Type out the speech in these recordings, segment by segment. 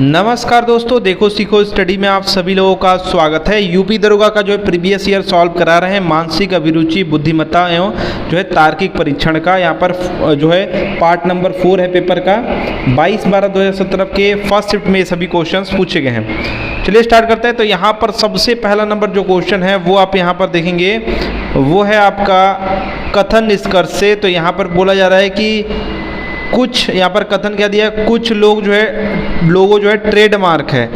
नमस्कार दोस्तों, देखो सीखो स्टडी में आप सभी लोगों का स्वागत है। यूपी दरोगा का जो है प्रीवियस ईयर सॉल्व करा रहे हैं मानसिक अभिरुचि बुद्धिमत्ता एवं जो है तार्किक परीक्षण का। यहाँ पर जो है पार्ट नंबर 4 है पेपर का 22/12/2017 के फर्स्ट शिफ्ट में ये सभी क्वेश्चंस पूछे गए हैं। चलिए स्टार्ट करते हैं। तो यहाँ पर सबसे पहला नंबर जो क्वेश्चन है वो आप यहाँ पर देखेंगे, वो है आपका कथन निष्कर्ष से। तो यहाँ पर बोला जा रहा है कि कुछ, यहाँ पर कथन क्या दिया है, कुछ लोग जो है लोगो जो है ट्रेडमार्क है।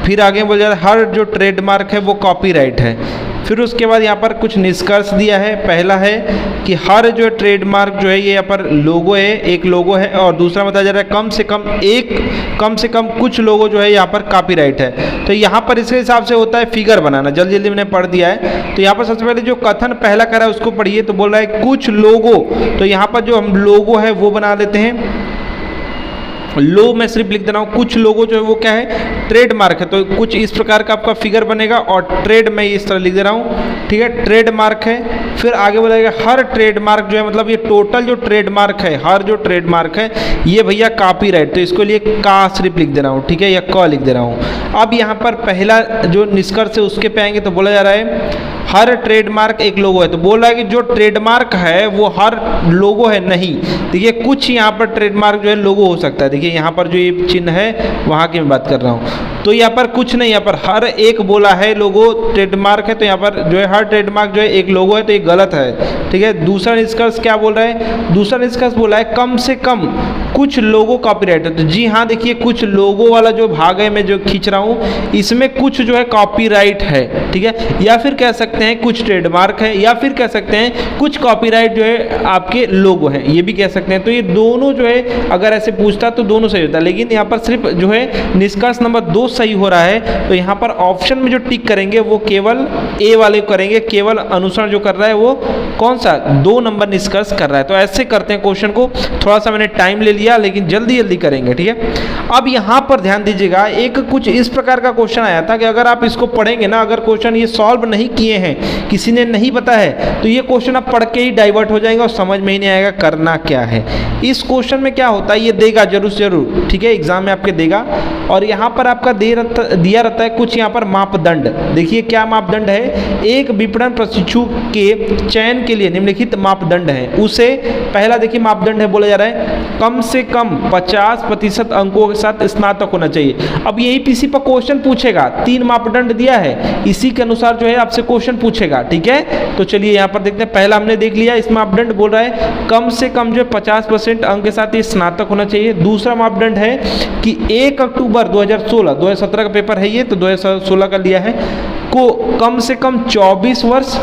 फिर आगे बोला जा रहा है हर जो ट्रेडमार्क है वो कॉपीराइट है। फिर उसके बाद यहाँ पर कुछ निष्कर्ष दिया है। पहला है कि हर जो ट्रेडमार्क जो है ये यहाँ पर लोगो है, एक लोगो है। और दूसरा बताया जा रहा है कम से कम कुछ लोगो जो है यहाँ पर कॉपीराइट है। तो यहाँ पर इसके हिसाब से होता है फिगर बनाना। जल्दी जल्दी मैंने पढ़ दिया है। तो यहाँ पर सबसे पहले जो कथन पहला करा है उसको पढ़िए। तो बोल रहा है कुछ लोगो, तो यहाँ पर जो हम लोगो है वो बना लेते हैं। लो मैं सिर्फ लिख दे रहा हूँ, कुछ लोगों जो है वो क्या है ट्रेडमार्क है। तो कुछ इस प्रकार का आपका फिगर बनेगा और ट्रेड मैं इस तरह लिख दे रहा हूँ, ठीक है, ट्रेडमार्क है। फिर आगे बोलेगा हर ट्रेडमार्क जो है, मतलब ये टोटल जो ट्रेडमार्क है, हर जो ट्रेडमार्क है ये भैया कॉपीराइट। तो इसको लिए का सिर्फ लिख दे रहा हूँ, ठीक है, या क लिख दे रहा हूँ। अब यहाँ पर पहला जो निष्कर्ष है उसके पे आएंगे। तो बोला जा रहा है हर ट्रेडमार्क एक लोगो है। तो बोल रहा है कि जो ट्रेडमार्क है वो हर लोगो है नहीं। देखिए कुछ यहाँ पर ट्रेडमार्क जो है लोगो हो सकता है। देखिए यहाँ पर जो ये चिन्ह है वहाँ की मैं बात कर रहा हूँ। तो यहाँ पर कुछ नहीं, यहाँ पर हर एक बोला है लोगो ट्रेडमार्क है। तो यहाँ पर जो है हर ट्रेडमार्क जो है एक लोगो है, तो ये गलत है, ठीक है। दूसरा निष्कर्ष क्या बोल रहा है, दूसरा निष्कर्ष बोला है कम से कम कुछ लोगो कॉपीराइट है। तो जी हाँ, देखिए कुछ लोगो वाला जो भाग है मैं जो खींच रहा हूँ इसमें कुछ जो है कॉपीराइट है, ठीक है। या फिर कह सकते हैं कुछ ट्रेडमार्क है, या फिर कह सकते हैं कुछ कॉपीराइट जो है आपके लोगो हैं, ये भी कह सकते हैं। तो ये दोनों जो है अगर ऐसे पूछता तो दोनों सही होता, लेकिन यहाँ पर सिर्फ जो है निष्कर्ष नंबर 2 सही हो रहा है। तो यहाँ पर ऑप्शन में जो टिक करेंगे वो केवल ए वाले करेंगे, केवल अनुसरण जो कर रहा है वो कौन सा 2 नंबर निष्कर्ष कर रहा है। तो ऐसे करते हैं क्वेश्चन को। थोड़ा सा मैंने टाइम ले लिया लेकिन जल्दी जल्दी करेंगे, ठीक है। अब यहाँ पर ध्यान दीजिएगा, एक कुछ इस प्रकार का क्वेश्चन आया था कि अगर आप इसको पढ़ेंगे ना, अगर क्वेश्चन ये सॉल्व नहीं किए हैं, किसी ने नहीं पता है, तो ये क्वेश्चन आप पढ़ के ही डाइवर्ट हो जाएंगे और समझ में ही नहीं आएगा करना क्या है। इस क्वेश्चन में क्या होता है ये देगा जरूर से जरूर, ठीक है, एग्जाम में आपके देगा। और यहाँ पर आपका दिया रहता है कुछ यहाँ पर मापदंड। देखिए क्या मापदंड है, एक विपणन प्रशिक्षु के चयन के लिए निम्नलिखित मापदंड है। उसे पहला देखिए मापदंड है, बोला जा रहा है कम से कम 50% अंकों के साथ स्नातक होना चाहिए। अब यही पीसी पर क्वेश्चन पूछेगा, 3 मापदंड दिया है, इसी के अनुसार जो है आपसे क्वेश्चन पूछेगा, ठीक है। तो चलिए यहाँ पर देखते हैं। पहला हमने देख लिया, इस मापदंड बोल रहा है कम से कम जो 50% अंक के साथ ये स्नातक होना चाहिए। दूसरा मापदंड है कि 1 अक्टूबर 2016, 2017 का पेपर है ये, तो 2016 का लिया है, को कम से कम 24 वर्ष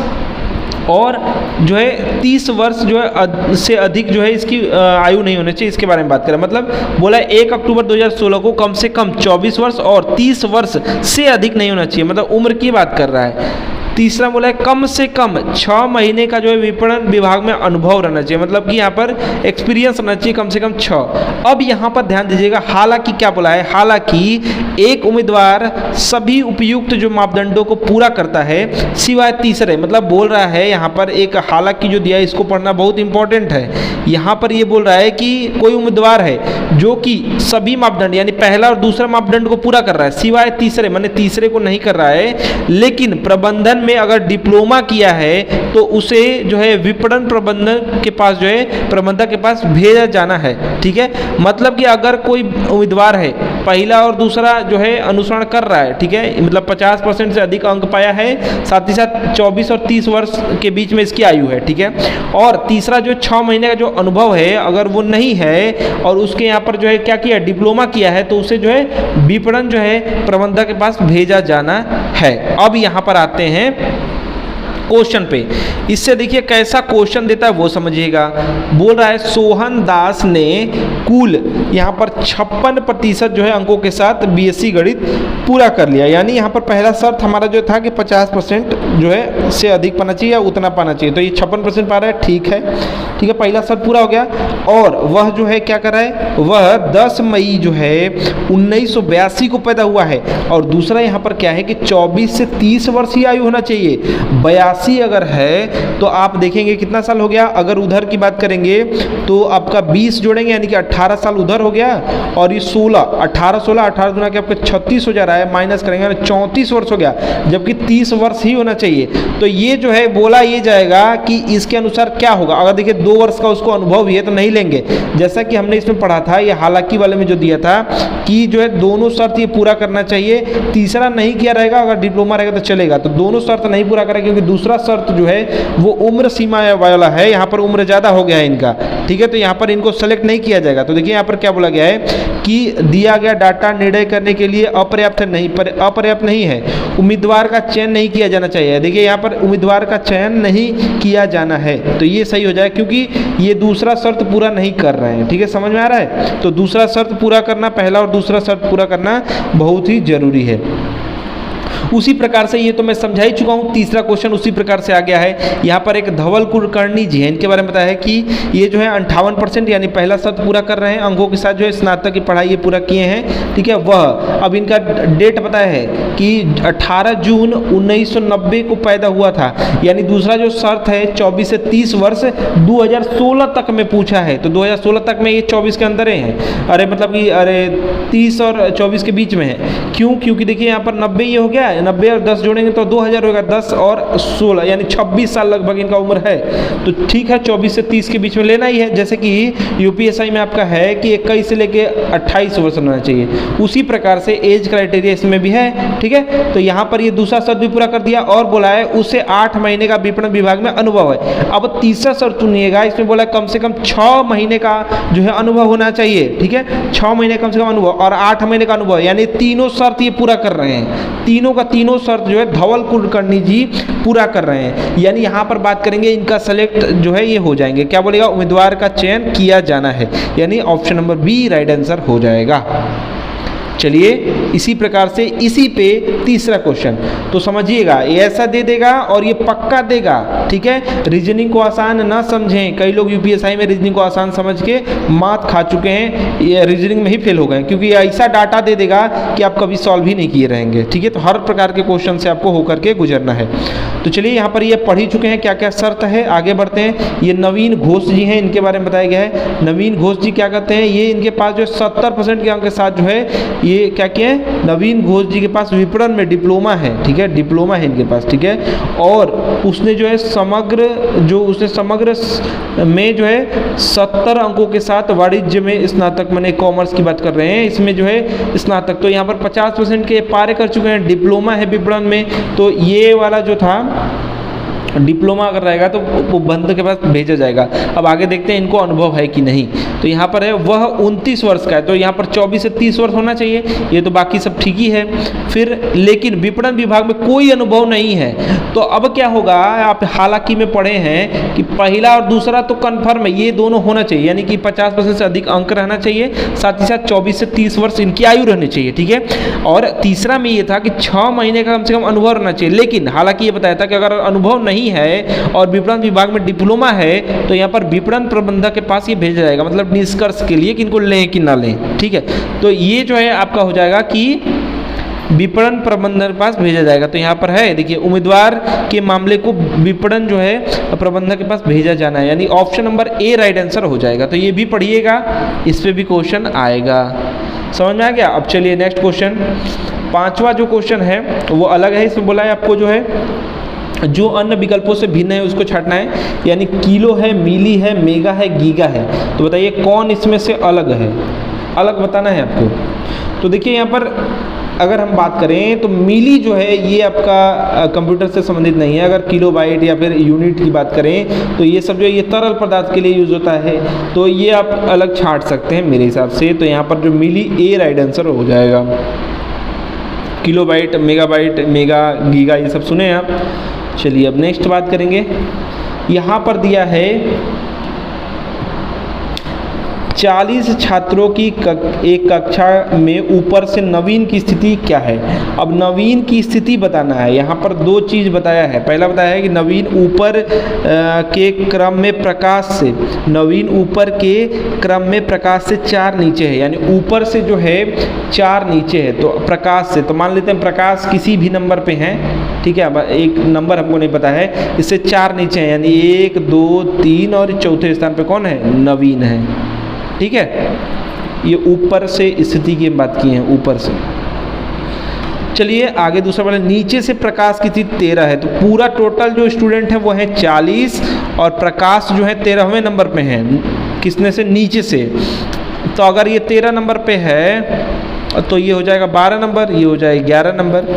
और जो है 30 वर्ष जो है से अधिक जो है इसकी आयु नहीं होनी चाहिए। इसके बारे में बात करें, मतलब बोला 1 अक्टूबर 2016 को कम से कम 24 वर्ष और 30 वर्ष से अधिक नहीं होना चाहिए, मतलब उम्र की बात कर रहा है। तीसरा बोला है कम से कम 6 महीने का जो है विपणन विभाग में अनुभव रहना चाहिए, मतलब कि यहाँ पर एक्सपीरियंस रहना चाहिए कम से कम 6। अब यहाँ पर ध्यान दीजिएगा, हालांकि क्या बोला है, हालांकि एक उम्मीदवार सभी उपयुक्त जो मापदंडों को पूरा करता है सिवाय तीसरे, मतलब बोल रहा है यहाँ पर एक हालांकि जो दिया है इसको पढ़ना बहुत इंपॉर्टेंट है। यहाँ पर ये बोल रहा है कि कोई उम्मीदवार है जो कि सभी मापदंड यानी पहला और दूसरा मापदंड को पूरा कर रहा है सिवाय तीसरे, माने तीसरे को नहीं कर रहा है, लेकिन प्रबंधन में अगर डिप्लोमा किया है तो उसे जो है विपणन प्रबंधन के पास जो है प्रबंधक के पास भेजा जाना है, ठीक है। मतलब कि अगर कोई उम्मीदवार है पहला और दूसरा जो है अनुसरण कर रहा है, ठीक है, मतलब 50% से अधिक अंक पाया है, साथ ही साथ 24 और 30 वर्ष के बीच में इसकी आयु है, ठीक है, और तीसरा जो 6 महीने का जो अनुभव है अगर वो नहीं है और उसके यहाँ पर जो है क्या किया, डिप्लोमा किया है, तो उसे जो है विपणन जो है प्रबंधक के पास भेजा जाना है। अब यहाँ पर आते हैं क्वेश्चन पे। इससे देखिए कैसा क्वेश्चन देता है वो समझिएगा। बोल रहा है सोहन दास ने कुल यहाँ पर 56% जो है अंकों के साथ बीएससी गणित पूरा कर लिया। यानी यहाँ पर पहला शर्त हमारा जो था कि 50% जो है से अधिक पाना चाहिए या उतना पाना चाहिए, तो ये 56% पा रहा है, ठीक है, ठीक है, पहला शर्त पूरा हो गया। और वह जो है क्या कर रहा है, वह 10 मई जो है 1982 को पैदा हुआ है। और दूसरा यहाँ पर क्या है कि 24 से 30 वर्ष की आयु होना चाहिए, 81 अगर है तो आप देखेंगे कितना साल हो गया। अगर उधर की बात करेंगे तो आपका 20 जोड़ेंगे यानी कि 18 साल उधर हो गया, और ये 18 गुना के आपका 36 हो जा रहा है, माइनस करेंगे 34 वर्ष हो गया, जबकि 30 वर्ष ही होना चाहिए। तो ये जो है बोला ये जाएगा कि इसके अनुसार क्या होगा। अगर देखिए 2 वर्ष का उसको अनुभव भी है तो नहीं लेंगे, जैसा कि हमने इसमें पढ़ा था, ये हालांकि वाले में जो दिया था कि जो है दोनों शर्त ये पूरा करना चाहिए, तीसरा नहीं किया रहेगा। अगर डिप्लोमा रहेगा तो चलेगा, तो दोनों शर्त नहीं पूरा करेगा, क्योंकि दूसरा शर्त जो है वो उम्र सीमा वाला है, यहाँ पर उम्र ज़्यादा हो गया है इनका, ठीक है, तो यहाँ पर इनको सेलेक्ट नहीं किया जाएगा। तो देखिए यहाँ पर क्या बोला गया है कि दिया गया डाटा निर्णय करने के लिए अपर्याप्त नहीं है, उम्मीदवार का चयन नहीं किया जाना चाहिए। देखिए यहाँ पर उम्मीदवार का चयन नहीं किया जाना है, तो ये सही हो जाए, क्योंकि ये दूसरा शर्त पूरा नहीं कर रहे हैं, ठीक है, समझ में आ रहा है। तो दूसरा शर्त पूरा करना, पहला और दूसरा शर्त पूरा करना बहुत ही जरूरी है। उसी प्रकार से ये तो मैं समझा ही चुका हूँ। तीसरा क्वेश्चन उसी प्रकार से आ गया है। यहाँ पर एक धवल कुलकर्णी जी हैं, इनके बारे में बताया है कि ये जो है 58% यानी पहला शर्त पूरा कर रहे हैं, अंकों के साथ जो है स्नातक की पढ़ाई ये पूरा किए हैं, ठीक है। वह अब इनका डेट बताया है कि 18 जून 1990 को पैदा हुआ था, यानी दूसरा जो शर्त है 24 से 30 वर्ष 2016 तक में पूछा है, तो 2016 तक में ये 24 के अंदर हैं, अरे मतलब कि अरे 30 और 24 के बीच में है। क्यों? क्योंकि देखिए यहाँ पर 90 ये हो गया, 90 और 10 जोड़ेंगे तो 2000 होगा, 10 और 16 यानी 26 साल लगभग इनका उम्र है। तो ठीक है, 24 से 30 के बीच में लेना ही है, जैसे कि यूपीएसआई में आपका है कि 21 से लेके 28 वर्ष होना चाहिए, उसी प्रकार से एज क्राइटेरिया इसमें भी है, ठीक है। तो यहाँ पर ये दूसरा शर्त भी पूरा कर दिया, और बोला है उसे 8 महीने का विपणन विभाग में अनुभव है। अब तीसरा शर्त सुनिएगा, इसमें बोला कम से कम 6 महीने का जो है अनुभव होना चाहिए, ठीक है, 6 महीने कम से कम अनुभव और 8 महीने का अनुभव, यानी तीनों शर्त ये पूरा कर रहे हैं। तीनों का तीनों शर्त जो है धवल कुलकर्णी जी पूरा कर रहे हैं, यानी यहाँ पर बात करेंगे इनका सेलेक्ट जो है ये हो जाएंगे। क्या बोलेगा? उम्मीदवार का चयन किया जाना है, यानी option number B right answer हो जाएगा। चलिए इसी प्रकार से इसी पे तीसरा क्वेश्चन तो समझिएगा, ये ऐसा दे देगा और ये पक्का देगा, ठीक है। रीजनिंग को आसान ना समझें, कई लोग यूपीएसआई में रीजनिंग को आसान समझ के मात खा चुके हैं, ये रीजनिंग में ही फेल हो गए, क्योंकि ऐसा डाटा दे देगा कि आप कभी सॉल्व ही नहीं किए रहेंगे, ठीक है। तो हर प्रकार के क्वेश्चन से आपको होकर के गुजरना है। तो चलिए यहाँ पर ये पढ़ ही चुके हैं क्या क्या शर्त है, आगे बढ़ते हैं। ये नवीन घोष जी हैं, इनके बारे में बताया गया है। नवीन घोष जी क्या करते हैं, ये इनके पास जो 70% के अंक के साथ जो है ये क्या किया है, नवीन घोष जी के पास विपणन में डिप्लोमा है, ठीक है, डिप्लोमा है इनके पास, ठीक है। और उसने जो है समग्र में जो है 70 अंकों के साथ वाणिज्य में स्नातक, माने कॉमर्स की बात कर रहे हैं, इसमें जो है स्नातक, तो यहाँ पर 50% के पारे कर चुके हैं, डिप्लोमा है विपणन में। तो ये वाला जो था डिप्लोमा अगर रहेगा तो वो बंद के पास भेजा जाएगा। अब आगे देखते हैं इनको अनुभव है कि नहीं। तो यहाँ पर है वह 29 वर्ष का है, तो यहाँ पर 24 से 30 वर्ष होना चाहिए, ये तो बाकी सब ठीक ही है। फिर लेकिन विपणन विभाग में कोई अनुभव नहीं है, तो अब क्या होगा, आप हालांकि में पढ़े हैं कि पहला और दूसरा तो कन्फर्म है, ये दोनों होना चाहिए, यानी कि 50% से अधिक अंक रहना चाहिए, साथ ही साथ 24 से 30 वर्ष इनकी आयु रहनी चाहिए, ठीक है। और तीसरा में ये था कि 6 महीने का कम से कम अनुभव रहना चाहिए, लेकिन हालांकि ये बताया था कि अगर अनुभव नहीं है और विपणन विभाग में डिप्लोमा है तो यहाँ पर विपणन प्रबंधक के पास ये भेजा जाएगा, मतलब निष्कर्ष के लिए कि इनको लें कि ना लें, ठीक है। तो ये जो है आपका हो जाएगा कि विपणन प्रबंधक के पास भेजा जाएगा। तो यहाँ पर है देखिए, उम्मीदवार के मामले को विपणन जो है प्रबंधक के पास भेजा जाना है, यानी option number A right answer हो जाएगा। तो ये भी पढ़िएगा, इस पे भी क्वेश्चन आएगा, समझ में आ गया। अब चलिए नेक्स्ट क्वेश्चन, पांचवा जो क्वेश्चन है वो अलग है। इसमें बोला है आपको जो है जो अन्य विकल्पों से भिन्न है उसको छांटना है, यानी किलो है, मिली है, मेगा है, गीगा है। तो बताइए कौन इसमें से अलग है, अलग बताना है आपको। तो देखिए यहाँ पर अगर हम बात करें तो मिली जो है ये आपका कंप्यूटर से संबंधित नहीं है। अगर किलो बाइट या फिर यूनिट की बात करें तो ये सब जो है ये तरल पदार्थ के लिए यूज होता है, तो ये आप अलग छांट सकते हैं मेरे हिसाब से। तो यहाँ पर जो मिली ए राइट आंसर हो जाएगा। Kilo byte, mega bite, mega, giga ये सब सुने आप। चलिए अब नेक्स्ट बात करेंगे, यहाँ पर दिया है 40 छात्रों की एक कक्षा में ऊपर से नवीन की स्थिति क्या है। अब नवीन की स्थिति बताना है। यहाँ पर दो चीज़ बताया है। पहला बताया है कि नवीन ऊपर के क्रम में प्रकाश से, नवीन ऊपर के क्रम में प्रकाश से 4 नीचे है, यानी ऊपर से जो है 4 नीचे है, तो प्रकाश से, तो मान लेते हैं प्रकाश किसी भी नंबर पे है, ठीक है। अब एक नंबर हमको नहीं पता है, इससे 4 नीचे है, यानी 1 2 3 और चौथे स्थान पे कौन है, नवीन है, ठीक है। ये ऊपर से स्थिति की बात की है, ऊपर से। चलिए आगे दूसरा वाला, नीचे से प्रकाश की स्थिति 13 है, तो पूरा टोटल जो स्टूडेंट है वो है 40 और प्रकाश जो है 13वें नंबर पे है, किसने से, नीचे से। तो अगर ये 13 नंबर पे है तो ये हो जाएगा 12 नंबर, ये हो जाएगा 11 नंबर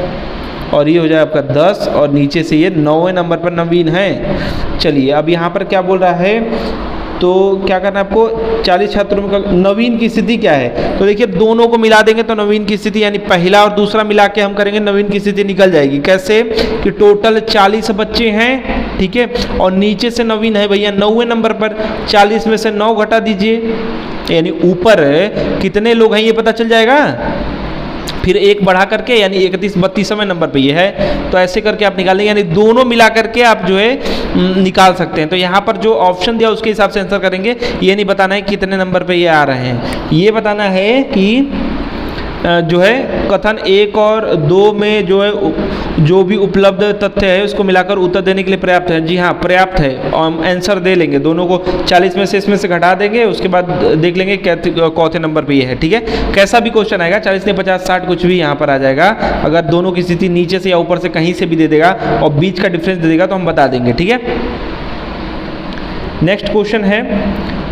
और ये हो जाएगा आपका 10 और नीचे से ये 9वें नंबर पर नवीन है। चलिए अब यहाँ पर क्या बोल रहा है, तो क्या करना है आपको, 40 छात्रों में नवीन की स्थिति क्या है। तो देखिए दोनों को मिला देंगे तो नवीन की स्थिति, यानी पहला और दूसरा मिला के हम करेंगे, नवीन की स्थिति निकल जाएगी। कैसे कि टोटल 40 बच्चे हैं, ठीक है, और नीचे से नवीन है भैया 9वें नंबर पर, 40 में से 9 घटा दीजिए, यानी ऊपर कितने लोग हैं ये पता चल जाएगा। फिर एक बढ़ा करके यानी 31-32वें नंबर पे ये है, तो ऐसे करके आप निकालेंगे, यानी दोनों मिला करके आप जो है निकाल सकते हैं। तो यहाँ पर जो ऑप्शन दिया उसके हिसाब से आंसर करेंगे। ये नहीं बताना है कितने नंबर पे ये आ रहे हैं, ये बताना है कि जो है कथन 1 और 2 में जो है जो भी उपलब्ध तथ्य है उसको मिलाकर उत्तर देने के लिए पर्याप्त है। जी हाँ पर्याप्त है, और हम आंसर दे लेंगे, दोनों को 40 में से इसमें से घटा देंगे, उसके बाद देख लेंगे कौथे नंबर पे ये है, ठीक है। कैसा भी क्वेश्चन आएगा 40 ने 50 60 कुछ भी यहाँ पर आ जाएगा, अगर दोनों की स्थिति नीचे से या ऊपर से कहीं से भी दे देगा और बीच का डिफरेंस दे देगा तो हम बता देंगे, ठीक है। नेक्स्ट क्वेश्चन है,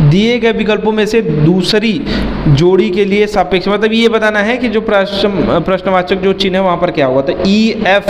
दिए गए विकल्पों में से दूसरी जोड़ी के लिए सापेक्ष, मतलब ये बताना है कि जो प्रश्नवाचक जो चिन्ह है वहाँ पर क्या होगा। तो ई एफ,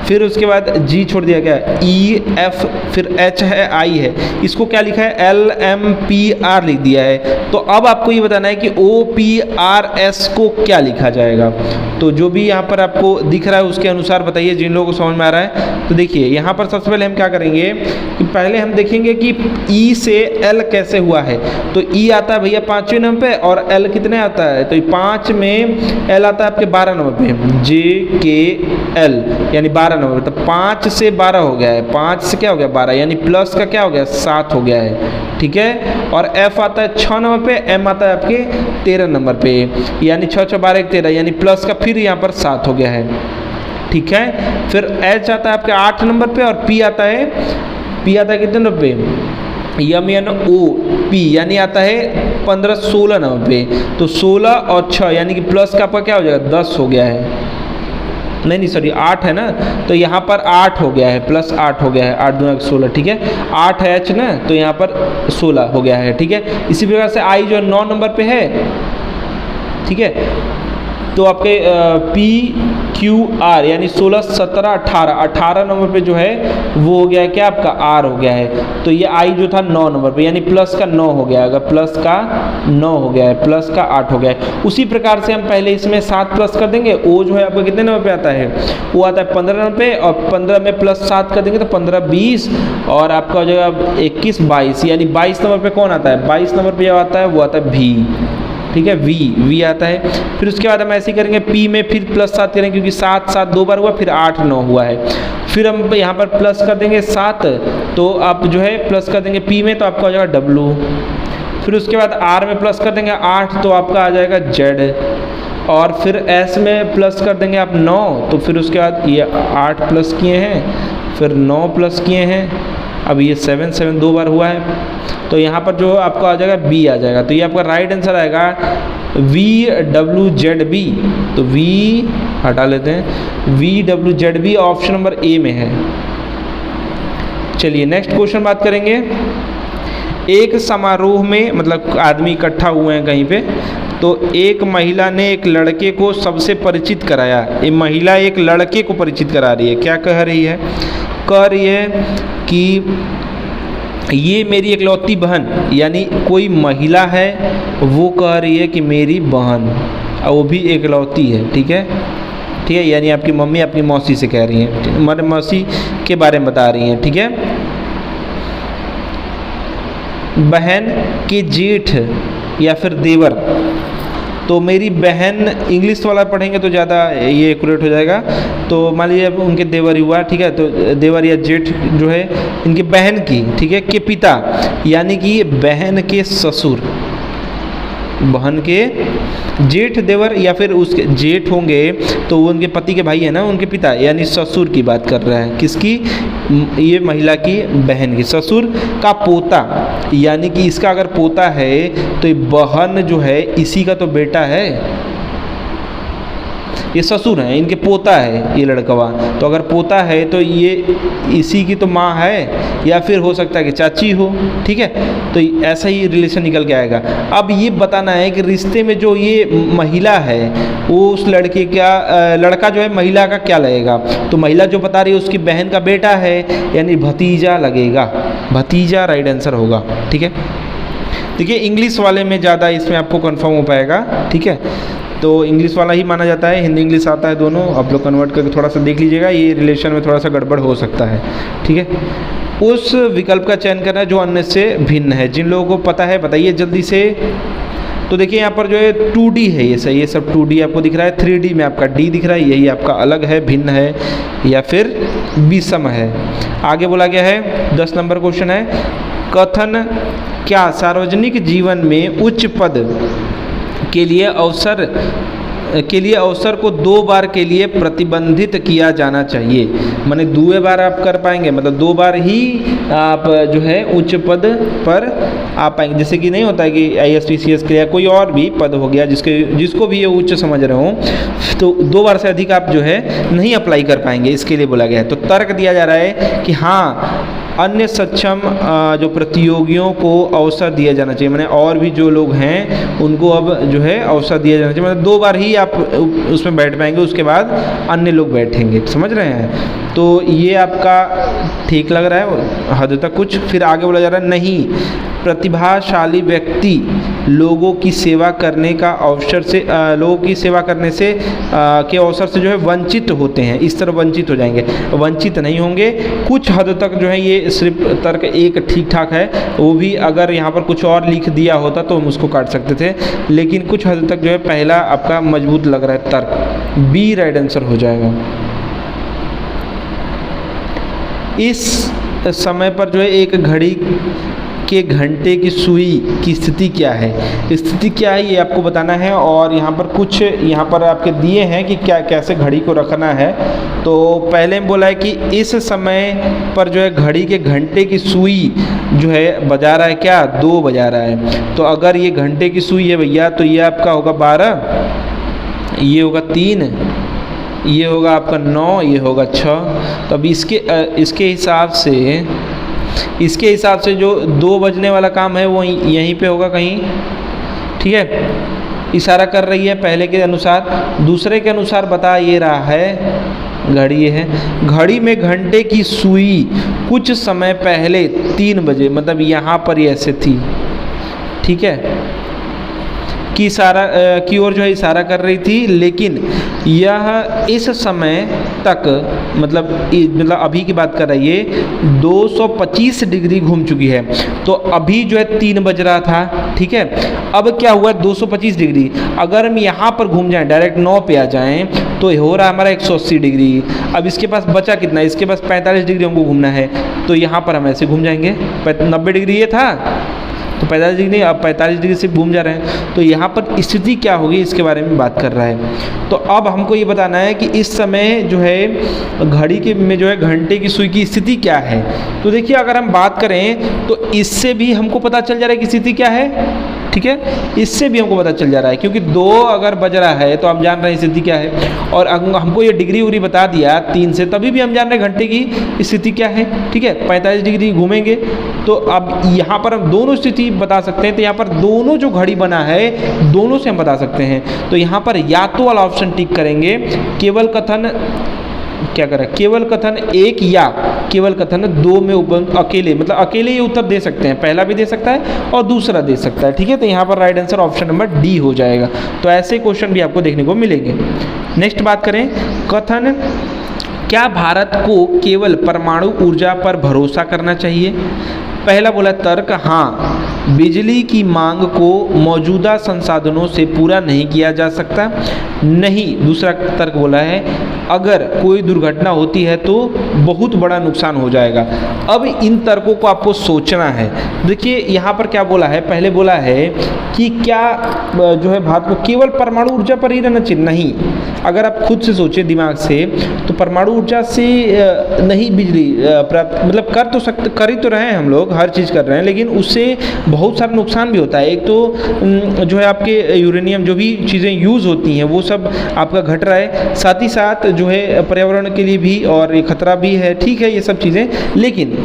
फिर उसके बाद जी छोड़ दिया गया, ई एफ, फिर एच है, आई है, इसको क्या लिखा है, एल एम पी आर लिख दिया है। तो अब आपको ये बताना है कि ओ पी आर एस को क्या लिखा जाएगा। तो जो भी यहाँ पर आपको दिख रहा है उसके अनुसार बताइए, जिन लोगों को समझ में आ रहा है। तो देखिए यहाँ पर सबसे पहले हम क्या करेंगे कि पहले हम देखेंगे कि ई से एल कैसे हुआ है। तो ई आता है भैया 5वें नंबर पे और एल कितने आता है, तो 5 में एल आता है आपके 12 नंबर पे, जे के एल यानी 12 नंबर, तो 5 से 12 हो गया है, 5 से क्या हो गया 12, यानी प्लस का क्या हो गया 7 हो गया है, ठीक है। और एफ आता है 6 नंबर पे, एम आता है आपके 13 नंबर पे, यानी 6 6 12 13, यानी प्लस का फिर यहाँ पर 7 हो गया है, ठीक है। फिर एच आता है आपके 8 नंबर पे और पी आता है कितने नंबर पे, यम एन ओ पी यानी आता है 15-16 नंबर पे। तो 16 और 6 यानी कि प्लस का आपका क्या हो जाएगा 10 हो गया है, नहीं सॉरी 8 है ना, तो यहाँ पर 8 हो गया है, प्लस 8 हो गया है, 8 दूना 16, ठीक है। 8 है एच ना, तो यहाँ पर 16 हो गया है, ठीक है। इसी प्रकार से आई जो 9 नंबर पे है, ठीक है, तो आपके पी क्यू आर यानी 16 17 18 नंबर पे जो है वो हो गया है क्या आपका आर हो गया है। तो ये आई जो था 9 नंबर पे यानी प्लस का 9 हो गया, अगर प्लस का 9 हो गया है, प्लस का 8 हो गया है। उसी प्रकार से हम पहले इसमें 7 प्लस कर देंगे, ओ जो है आपका कितने नंबर पे आता है, वो आता है 15 नंबर पे, और 15 में प्लस 7 कर देंगे तो 15 20 और आपका हो जाएगा 21 22, यानी 22 नंबर पे कौन आता है, 22 नंबर पे जो आता है वो आता है वी, ठीक है, वी आता है। फिर उसके बाद हम ऐसे ही करेंगे, पी में फिर प्लस 7 करेंगे क्योंकि 7 7 2 बार हुआ, फिर 8 9 हुआ है। फिर हम यहाँ पर प्लस कर देंगे 7, तो आप जो है प्लस कर देंगे पी में, तो आपका हो जाएगा डब्लू। फिर उसके बाद आर में प्लस कर देंगे 8, तो आपका आ जाएगा जेड। और फिर एस में प्लस कर देंगे आप 9, तो फिर उसके बाद ये 8 प्लस किए हैं, फिर 9 प्लस किए हैं, अब ये 7 7 2 बार हुआ है, तो यहाँ पर जो आपका आ जाएगा बी आ जाएगा। तो ये आपका राइट आंसर आएगा वी डब्ल्यू जेड बी। तो वी हटा लेते हैं, V W Z B option number A में है। चलिए नेक्स्ट क्वेश्चन बात करेंगे। एक समारोह में मतलब आदमी इकट्ठा हुए हैं कहीं पे, तो एक महिला ने एक लड़के को सबसे परिचित कराया। ये महिला एक लड़के को परिचित करा रही है, क्या कह रही है, कह रही है कि ये मेरी इकलौती बहन, यानी कोई महिला है वो कह रही है कि मेरी बहन, और वो भी इकलौती है, ठीक है, यानी आपकी मम्मी अपनी मौसी से कह रही हैं, हमारे मौसी के बारे में बता रही हैं, ठीक है। बहन के जेठ या फिर देवर। तो मेरी बहन, इंग्लिश वाला पढ़ेंगे तो ज़्यादा ये एक्यूरेट हो जाएगा। तो मान लीजिए उनके देवर ही हुआ, ठीक है, तो देवर या जेठ जो है इनकी बहन की, ठीक है, के पिता, यानी कि बहन के ससुर, बहन के जेठ देवर या फिर उसके जेठ होंगे तो वो उनके पति के भाई है ना, उनके पिता, यानी ससुर की बात कर रहा है। किसकी? ये महिला की बहन की। ससुर का पोता, यानी कि इसका अगर पोता है तो ये बहन जो है इसी का तो बेटा है, ये ससुर हैं, इनके पोता है ये लड़कवा। तो अगर पोता है तो ये इसी की तो माँ है, या फिर हो सकता है कि चाची हो, ठीक है। तो ऐसा ही रिलेशन निकल के आएगा। अब ये बताना है कि रिश्ते में जो ये महिला है वो उस लड़के का, लड़का जो है महिला का क्या लगेगा। तो महिला जो बता रही है उसकी बहन का बेटा है, यानी भतीजा लगेगा, भतीजा राइट आंसर होगा, ठीक है। देखिए इंग्लिश वाले में ज़्यादा इसमें आपको कंफर्म हो पाएगा, ठीक है। तो इंग्लिश वाला ही माना जाता है, हिंदी इंग्लिश आता है दोनों, आप लोग कन्वर्ट करके थोड़ा सा देख लीजिएगा, ये रिलेशन में थोड़ा सा गड़बड़ हो सकता है, ठीक है। उस विकल्प का चयन करना जो अन्य से भिन्न है। जिन लोगों को पता है बताइए जल्दी से। तो देखिए यहाँ पर जो है 2D है, ये सही, ये सब 2D आपको दिख रहा है, 3D में आपका D दिख रहा है, यही आपका अलग है, भिन्न है या फिर विषम है। आगे बोला गया है 10 नंबर क्वेश्चन है, कथन क्या सार्वजनिक जीवन में उच्च पद के लिए अवसर को 2 बार के लिए प्रतिबंधित किया जाना चाहिए। माने 2 बार आप कर पाएंगे, मतलब 2 बार ही आप जो है उच्च पद पर आ पाएंगे। जैसे कि नहीं होता है कि IAS PCS के या कोई और भी पद हो गया जिसको भी ये उच्च समझ रहे हो, तो 2 बार से अधिक आप जो है नहीं अप्लाई कर पाएंगे, इसके लिए बोला गया है। तो तर्क दिया जा रहा है कि हाँ, अन्य सक्षम जो प्रतियोगियों को अवसर दिया जाना चाहिए, माने और भी जो लोग हैं उनको अब जो है अवसर दिया जाना चाहिए। मतलब 2 बार ही आप उसमें बैठ पाएंगे, उसके बाद अन्य लोग बैठेंगे, समझ रहे हैं। तो ये आपका ठीक लग रहा है हद तक कुछ। फिर आगे बोला जा रहा है नहीं, प्रतिभाशाली व्यक्ति लोगों की सेवा करने का अवसर से लोगों की सेवा करने से के अवसर से जो है वंचित होते हैं, इस तरह वंचित हो जाएंगे, वंचित नहीं होंगे। कुछ हद तक जो है ये सिर्फ तर्क एक ठीक ठाक है, वो भी अगर यहाँ पर कुछ और लिख दिया होता तो हम उसको काट सकते थे, लेकिन कुछ हद तक जो है पहला आपका मजबूत लग रहा है, तर्क B राइट आंसर हो जाएगा। इस समय पर जो है एक घड़ी के घंटे की सुई की स्थिति क्या है, स्थिति क्या है ये आपको बताना है। और यहाँ पर कुछ यहाँ पर आपके दिए हैं कि क्या कैसे घड़ी को रखना है। तो पहले में बोला है कि इस समय पर जो है घड़ी के घंटे की सुई जो है बजा रहा है, क्या 2 बजा रहा है। तो अगर ये घंटे की सुई है भैया तो ये आपका होगा 12, ये होगा 3, ये होगा आपका 9, ये होगा 6। तो अब इसके हिसाब से जो 2 बजने वाला काम है वो यहीं पे होगा कहीं, ठीक है। इशारा कर रही है पहले के अनुसार, दूसरे के अनुसार बता ये रहा है घड़ी है। घड़ी में घंटे की सुई कुछ समय पहले 3 बजे, मतलब यहाँ पर ये ऐसे थी, ठीक है, की ओर जो है इशारा कर रही थी, लेकिन यह इस समय तक मतलब अभी की बात कर रही है 225 डिग्री घूम चुकी है। तो अभी जो है 3 बज रहा था, ठीक है। अब क्या हुआ 225 डिग्री, अगर हम यहाँ पर घूम जाएं डायरेक्ट 9 पे आ जाएं तो हो रहा है हमारा 180 डिग्री। अब इसके पास बचा कितना, इसके पास 45 डिग्री हमको घूमना है, तो यहाँ पर हम ऐसे घूम जाएंगे। 90 डिग्री ये था तो 45 डिग्री, अब 45 डिग्री से घूम जा रहे हैं। तो यहाँ पर स्थिति क्या होगी इसके बारे में बात कर रहा है। तो अब हमको ये बताना है कि इस समय जो है घड़ी के में जो है घंटे की सुई की स्थिति क्या है। तो देखिए अगर हम बात करें तो इससे भी हमको पता चल जा रहा है कि स्थिति क्या है, ठीक है, इससे भी हमको पता चल जा रहा है, क्योंकि 2 अगर बज रहा है तो हम जान रहे हैं स्थिति क्या है। और हमको ये डिग्री उग्री बता दिया 3 से, तभी भी हम जान रहे हैं घंटे की स्थिति क्या है, ठीक है। 45 डिग्री घूमेंगे तो अब यहाँ पर हम दोनों स्थिति बता सकते हैं। तो यहाँ पर दोनों जो घड़ी बना है दोनों से हम बता सकते हैं। तो यहाँ पर या तो वाला ऑप्शन टिक करेंगे, केवल कथन क्या करें, केवल कथन 1 या केवल कथन 2 में अकेले, मतलब अकेले ये उत्तर दे सकते हैं, पहला भी दे सकता है और दूसरा दे सकता है, ठीक है। तो यहाँ पर right answer option number D हो जाएगा। तो ऐसे क्वेश्चन भी आपको देखने को मिलेंगे। नेक्स्ट बात करें, कथन क्या भारत को केवल परमाणु ऊर्जा पर भरोसा करना चाहिए। पहला बोला तर्क हाँ, बिजली की मांग को मौजूदा संसाधनों से पूरा नहीं किया जा सकता। नहीं, दूसरा तर्क बोला है अगर कोई दुर्घटना होती है तो बहुत बड़ा नुकसान हो जाएगा। अब इन तर्कों को आपको सोचना है। देखिए यहाँ पर क्या बोला है, पहले बोला है कि क्या जो है भारत को केवल परमाणु ऊर्जा पर ही रहना चाहिए। नहीं, अगर आप खुद से सोचें दिमाग से तो परमाणु ऊर्जा से नहीं बिजली प्राप्त, मतलब कर ही तो रहे हैं हम लोग, हर चीज़ कर रहे हैं, लेकिन उससे बहुत सारा नुकसान भी होता है। एक तो जो है आपके यूरेनियम जो भी चीज़ें यूज़ होती हैं वो सब आपका घट रहा है, साथ ही साथ जो है पर्यावरण के लिए भी और ये खतरा भी है। ठीक है ये सब चीज़ें, लेकिन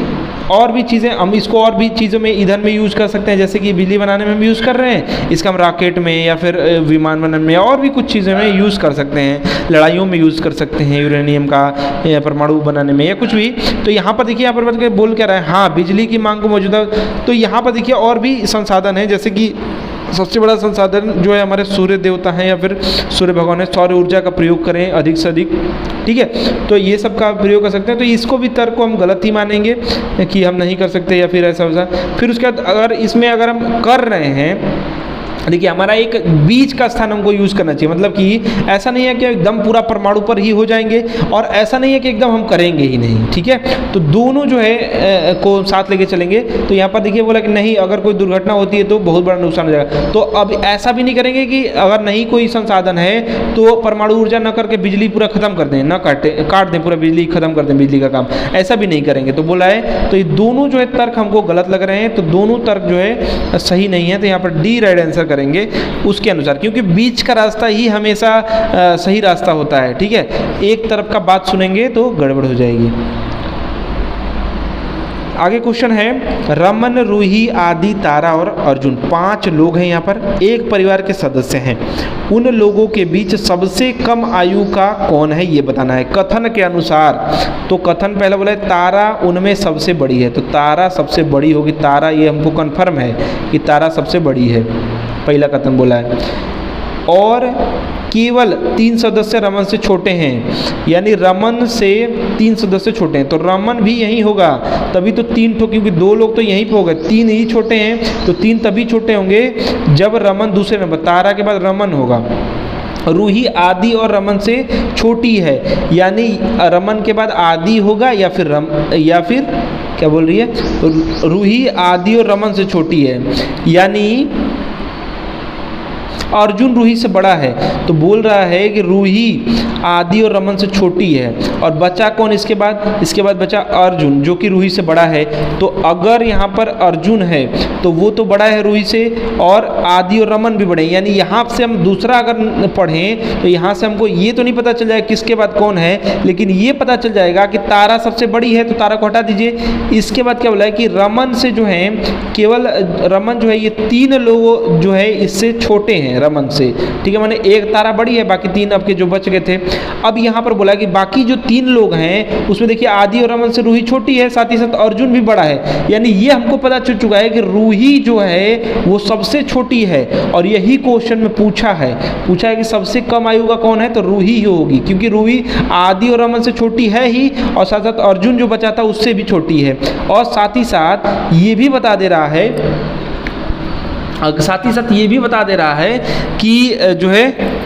और भी चीज़ें हम इसको और भी चीज़ों में ईंधन में यूज़ कर सकते हैं, जैसे कि बिजली बनाने में भी यूज़ कर रहे हैं, इसका हम रॉकेट में या फिर विमान बनाने में और भी कुछ चीज़ों में यूज़ कर सकते हैं, लड़ाइयों में यूज़ कर सकते हैं यूरेनियम का, परमाणु बनाने में या कुछ भी। तो यहाँ पर देखिए, यहाँ पर बोल क्या रहा है, हाँ बिजली की मांग को मौजूदा, तो यहाँ पर देखिए और भी संसाधन है, जैसे कि सबसे बड़ा संसाधन जो है हमारे सूर्य देवता हैं या फिर सूर्य भगवान है, सौर ऊर्जा का प्रयोग करें अधिक से अधिक। ठीक है, तो ये सब का प्रयोग कर सकते हैं। तो इसको भी तर्क को हम गलत ही मानेंगे कि हम नहीं कर सकते या फिर ऐसा वैसा। फिर उसके बाद अगर हम कर रहे हैं, देखिए हमारा एक बीच का स्थान हमको यूज़ करना चाहिए, मतलब कि ऐसा नहीं है कि एकदम पूरा परमाणु पर ही हो जाएंगे और ऐसा नहीं है कि एकदम हम करेंगे ही नहीं। ठीक है, तो दोनों जो है को साथ लेके चलेंगे। तो यहाँ पर देखिए बोला कि नहीं, अगर कोई दुर्घटना होती है तो बहुत बड़ा नुकसान हो जाएगा। तो अब ऐसा भी नहीं करेंगे कि अगर नहीं कोई संसाधन है तो परमाणु ऊर्जा न करके बिजली पूरा खत्म कर दें, काट दें पूरा बिजली, खत्म कर दें बिजली का काम, ऐसा भी नहीं करेंगे। तो बोला है, तो ये दोनों जो है तर्क हमको गलत लग रहे हैं, तो दोनों तर्क जो है सही नहीं है। तो यहाँ पर डी राइट आंसर करेंगे उसके अनुसार, क्योंकि बीच का रास्ता ही हमेशा सही रास्ता होता है। ठीक है, एक तरफ का बात सुनेंगे तो गड़बड़ हो जाएगी। आगे क्वेश्चन है, रमन, रूही, आदि, तारा और अर्जुन 5 लोग हैं यहाँ पर, एक परिवार के सदस्य हैं। उन लोगों के बीच सबसे कम आयु का कौन है ये बताना है कथन के अनुसार। तो कथन पहले बोला है तारा उनमें सबसे बड़ी है, तो तारा सबसे बड़ी होगी। तारा ये हमको कन्फर्म है कि तारा सबसे बड़ी है, पहला कथन बोला है। और केवल 3 सदस्य रमन से छोटे हैं, यानी रमन से 3 सदस्य छोटे हैं, तो रमन भी यही होगा, तभी तो 3 ठो, क्योंकि 2 लोग तो यहीं पे हो गए, 3 ही छोटे हैं, तो 3 तभी छोटे होंगे जब रमन दूसरे नंबर, तारा के बाद रमन होगा। रूही आदि और रमन से छोटी है, यानी रमन के बाद आदि होगा या फिर क्या बोल रही है, रूही आदि और रमन से छोटी है, यानी अर्जुन रूही से बड़ा है। तो बोल रहा है कि रूही आदि और रमन से छोटी है, और बचा कौन इसके बाद बचा अर्जुन जो कि रूही से बड़ा है। तो अगर यहाँ पर अर्जुन है तो वो तो बड़ा है रूही से, और आदि और रमन भी बड़े हैं, यानी यहाँ से हम दूसरा अगर पढ़ें तो यहाँ से हमको ये तो नहीं पता चल जाएगा किसके बाद कौन है, लेकिन ये पता चल जाएगा कि तारा सबसे बड़ी है, तो तारा को हटा दीजिए। इसके बाद क्या बोला है कि रमन से जो है, केवल रमन जो है ये 3 लोग जो है इससे छोटे हैं रमन से। ठीक है, माने एक तारा बड़ी है, बाकी 3 अब के जो बच गए थे। अब यहाँ पर बोला कि बाकी जो 3 लोग हैं उसमें देखिए आदि और रमन से रूही छोटी है, साथ ही साथ अर्जुन भी बड़ा है, यानी ये हमको पता चल चुका है कि रूही जो है वो सबसे छोटी है। और यही क्वेश्चन में पूछा है कि सबसे कम आयु का कौन है, तो रूही ही होगी, क्योंकि रूही आदि और रमन से छोटी है ही, और साथ साथ अर्जुन जो बचा था उससे भी छोटी है। और साथ ही साथ ये भी बता दे रहा है कि जो है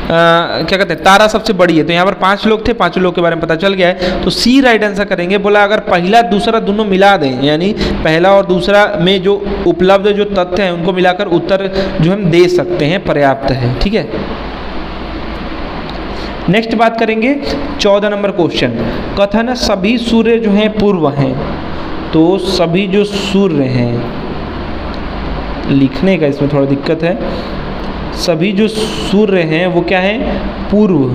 क्या कहते हैं, तारा सबसे बड़ी है। तो यहाँ पर 5 लोग थे, 5 लोग के बारे में पता चल गया है, तो सी राइट आंसर करेंगे। बोला अगर पहला दूसरा दोनों मिला दें, यानी पहला और दूसरा में जो उपलब्ध जो तथ्य हैं उनको मिलाकर उत्तर जो हम दे सकते हैं, पर्याप्त है। ठीक है, नेक्स्ट बात करेंगे 14 नंबर क्वेश्चन। कथन सभी सूर्य जो हैं पूर्व हैं, तो सभी जो सूर्य हैं, लिखने का इसमें थोड़ा दिक्कत है, सभी जो सूर्य हैं वो क्या है, पूर्व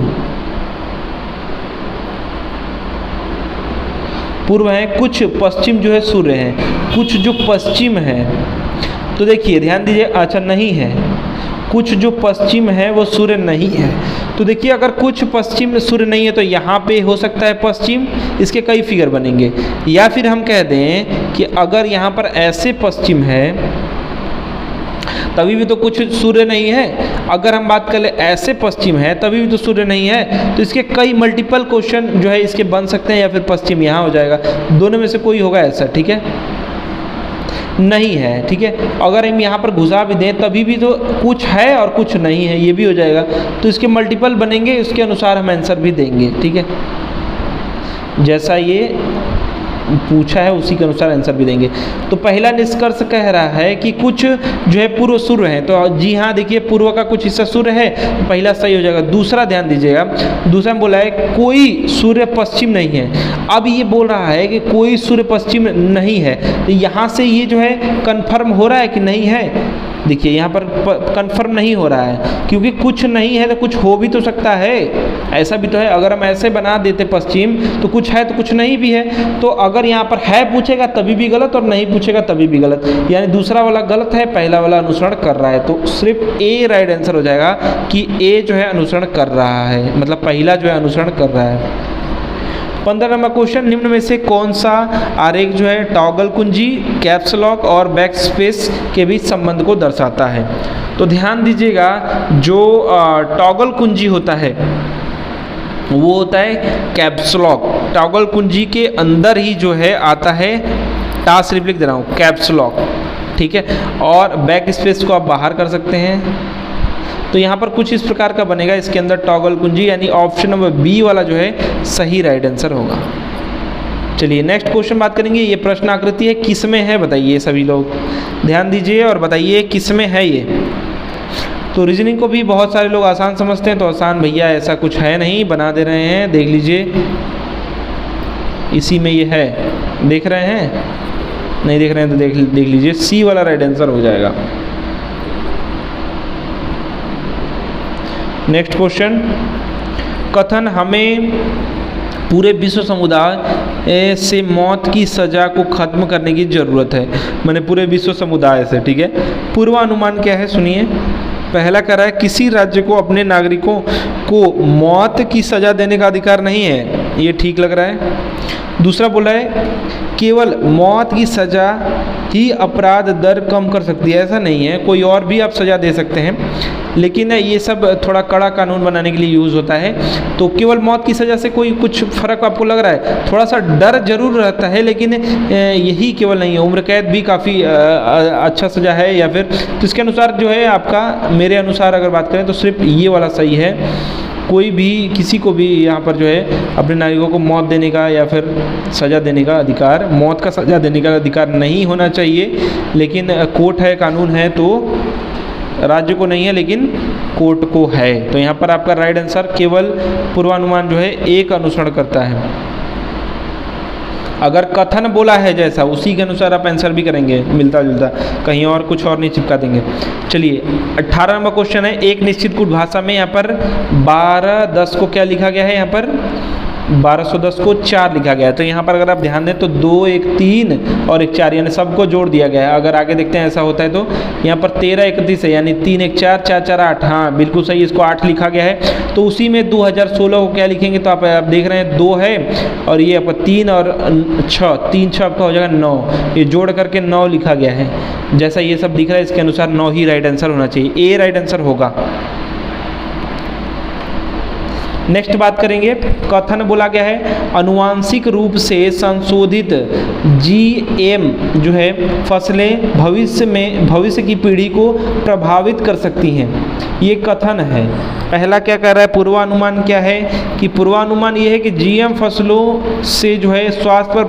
हैं। कुछ पश्चिम जो है सूर्य हैं, कुछ जो पश्चिम है, तो देखिए ध्यान दीजिए, अच्छा नहीं है, कुछ जो पश्चिम है वो सूर्य नहीं है। तो देखिए अगर कुछ पश्चिम सूर्य नहीं है तो यहाँ पे हो सकता है पश्चिम, इसके कई फिगर बनेंगे। या फिर हम कह दें कि अगर यहाँ पर ऐसे पश्चिम है तभी भी तो कुछ सूर्य नहीं है। अगर हम बात करें ऐसे पश्चिम है तभी भी तो सूर्य नहीं है। तो इसके कई मल्टीपल क्वेश्चन जो है इसके बन सकते हैं, या फिर पश्चिम यहाँ हो जाएगा, दोनों में से कोई होगा ऐसा। ठीक है, नहीं है, ठीक है। अगर हम यहाँ पर घुसा भी दें तभी भी तो कुछ है और कुछ नहीं है, ये भी हो जाएगा। तो इसके मल्टीपल बनेंगे, उसके अनुसार हम आंसर भी देंगे, ठीक है। जैसा ये पूछा है उसी के अनुसार आंसर भी देंगे। तो पहला निष्कर्ष कह रहा है कि कुछ जो है पूर्व सूर्य हैं, तो जी हाँ देखिए पूर्व का कुछ हिस्सा सूर्य है, तो पहला सही हो जाएगा। दूसरा ध्यान दीजिएगा, दूसरा में बोला है कोई सूर्य पश्चिम नहीं है। अब ये बोल रहा है कि कोई सूर्य पश्चिम नहीं है, तो यहाँ से ये जो है कन्फर्म हो रहा है कि नहीं है। देखिए यहाँ पर कंफर्म नहीं हो रहा है, क्योंकि कुछ नहीं है तो कुछ हो भी तो सकता है, ऐसा भी तो है। अगर हम ऐसे बना देते पश्चिम तो कुछ है तो कुछ नहीं भी है। तो अगर यहाँ पर है पूछेगा तभी भी गलत और नहीं पूछेगा तभी भी गलत, यानी दूसरा वाला गलत है, पहला वाला अनुसरण कर रहा है। तो सिर्फ ए राइट आंसर हो जाएगा कि ए जो है अनुसरण कर रहा है, मतलब पहला जो है अनुसरण कर रहा है। 15 नंबर क्वेश्चन, निम्न में से कौन सा आरेख जो है टॉगल कुंजी, कैप्स लॉक और बैक स्पेस के बीच संबंध को दर्शाता है। तो ध्यान दीजिएगा, जो टॉगल कुंजी होता है वो होता है कैप्स लॉक। टॉगल कुंजी के अंदर ही जो है आता है, टा सिर्फ लिख दे रहा हूँ, कैप्स लॉक, ठीक है। और बैक स्पेस को आप बाहर कर सकते हैं। तो यहाँ पर कुछ इस प्रकार का बनेगा, इसके अंदर टॉगल कुंजी, यानी ऑप्शन नंबर बी वाला जो है सही राइट आंसर होगा। चलिए नेक्स्ट क्वेश्चन बात करेंगे। ये प्रश्न आकृति है, किस में है बताइए, सभी लोग ध्यान दीजिए और बताइए किस में है ये। तो रीजनिंग को भी बहुत सारे लोग आसान समझते हैं, तो आसान भैया ऐसा कुछ है नहीं, बना दे रहे हैं, देख लीजिए इसी में ये है। देख रहे हैं, नहीं देख रहे हैं तो देख लीजिए, सी वाला राइट आंसर हो जाएगा। नेक्स्ट क्वेश्चन, कथन हमें पूरे विश्व समुदाय से मौत की सज़ा को ख़त्म करने की ज़रूरत है। मैंने पूरे विश्व समुदाय से, ठीक है। पूर्वानुमान क्या है सुनिए। पहला कह रहा है किसी राज्य को अपने नागरिकों को मौत की सज़ा देने का अधिकार नहीं है, ये ठीक लग रहा है। दूसरा बोला है केवल मौत की सज़ा ही अपराध दर कम कर सकती है, ऐसा नहीं है, कोई और भी आप सज़ा दे सकते हैं, लेकिन ये सब थोड़ा कड़ा कानून बनाने के लिए यूज़ होता है। तो केवल मौत की सज़ा से कोई कुछ फ़र्क आपको लग रहा है, थोड़ा सा डर जरूर रहता है, लेकिन यही केवल नहीं है, उम्र कैद भी काफ़ी अच्छा सज़ा है। या फिर तो इसके अनुसार जो है आपका, मेरे अनुसार अगर बात करें तो सिर्फ ये वाला सही है। कोई भी किसी को भी यहाँ पर जो है अपने नागरिकों को मौत देने का या फिर सज़ा देने का अधिकार, मौत का सज़ा देने का अधिकार नहीं होना चाहिए। लेकिन कोर्ट है, कानून है, तो राज्य को नहीं है लेकिन कोर्ट को है। तो यहाँ पर आपका राइट आंसर केवल पूर्वानुमान जो है एक अनुसरण करता है। अगर कथन बोला है जैसा, उसी के अनुसार आप आंसर भी करेंगे, मिलता जुलता, कहीं और कुछ और नहीं चिपका देंगे। चलिए 18 नंबर क्वेश्चन है, एक निश्चित कुट भाषा में यहाँ पर 1210 को क्या लिखा गया है, यहाँ पर 1210 को 4 लिखा गया है। तो यहाँ पर अगर आप ध्यान दें तो 2 1 3 और 1 4, यानी सबको जोड़ दिया गया है। अगर आगे देखते हैं ऐसा होता है तो यहाँ पर 13 31 है, यानी 3 1 4 4 4 8, हाँ बिल्कुल सही, इसको 8 लिखा गया है। तो उसी में 2016 को क्या लिखेंगे, तो आप देख रहे हैं 2 है और ये आपका 3 और 6, 3 6 आपका हो जाएगा 9, ये जोड़ करके 9 लिखा गया है। जैसा ये सब दिख रहा है इसके अनुसार 9 ही राइट आंसर होना चाहिए, ए राइट आंसर होगा। नेक्स्ट बात करेंगे, कथन बोला गया है अनुवांशिक रूप से संशोधित जीएम जो है फसलें भविष्य की पीढ़ी को प्रभावित कर सकती हैं, ये कथन है। पहला क्या कह रहा है, पूर्वानुमान क्या है कि पूर्वानुमान ये है कि जीएम फसलों से जो है स्वास्थ्य पर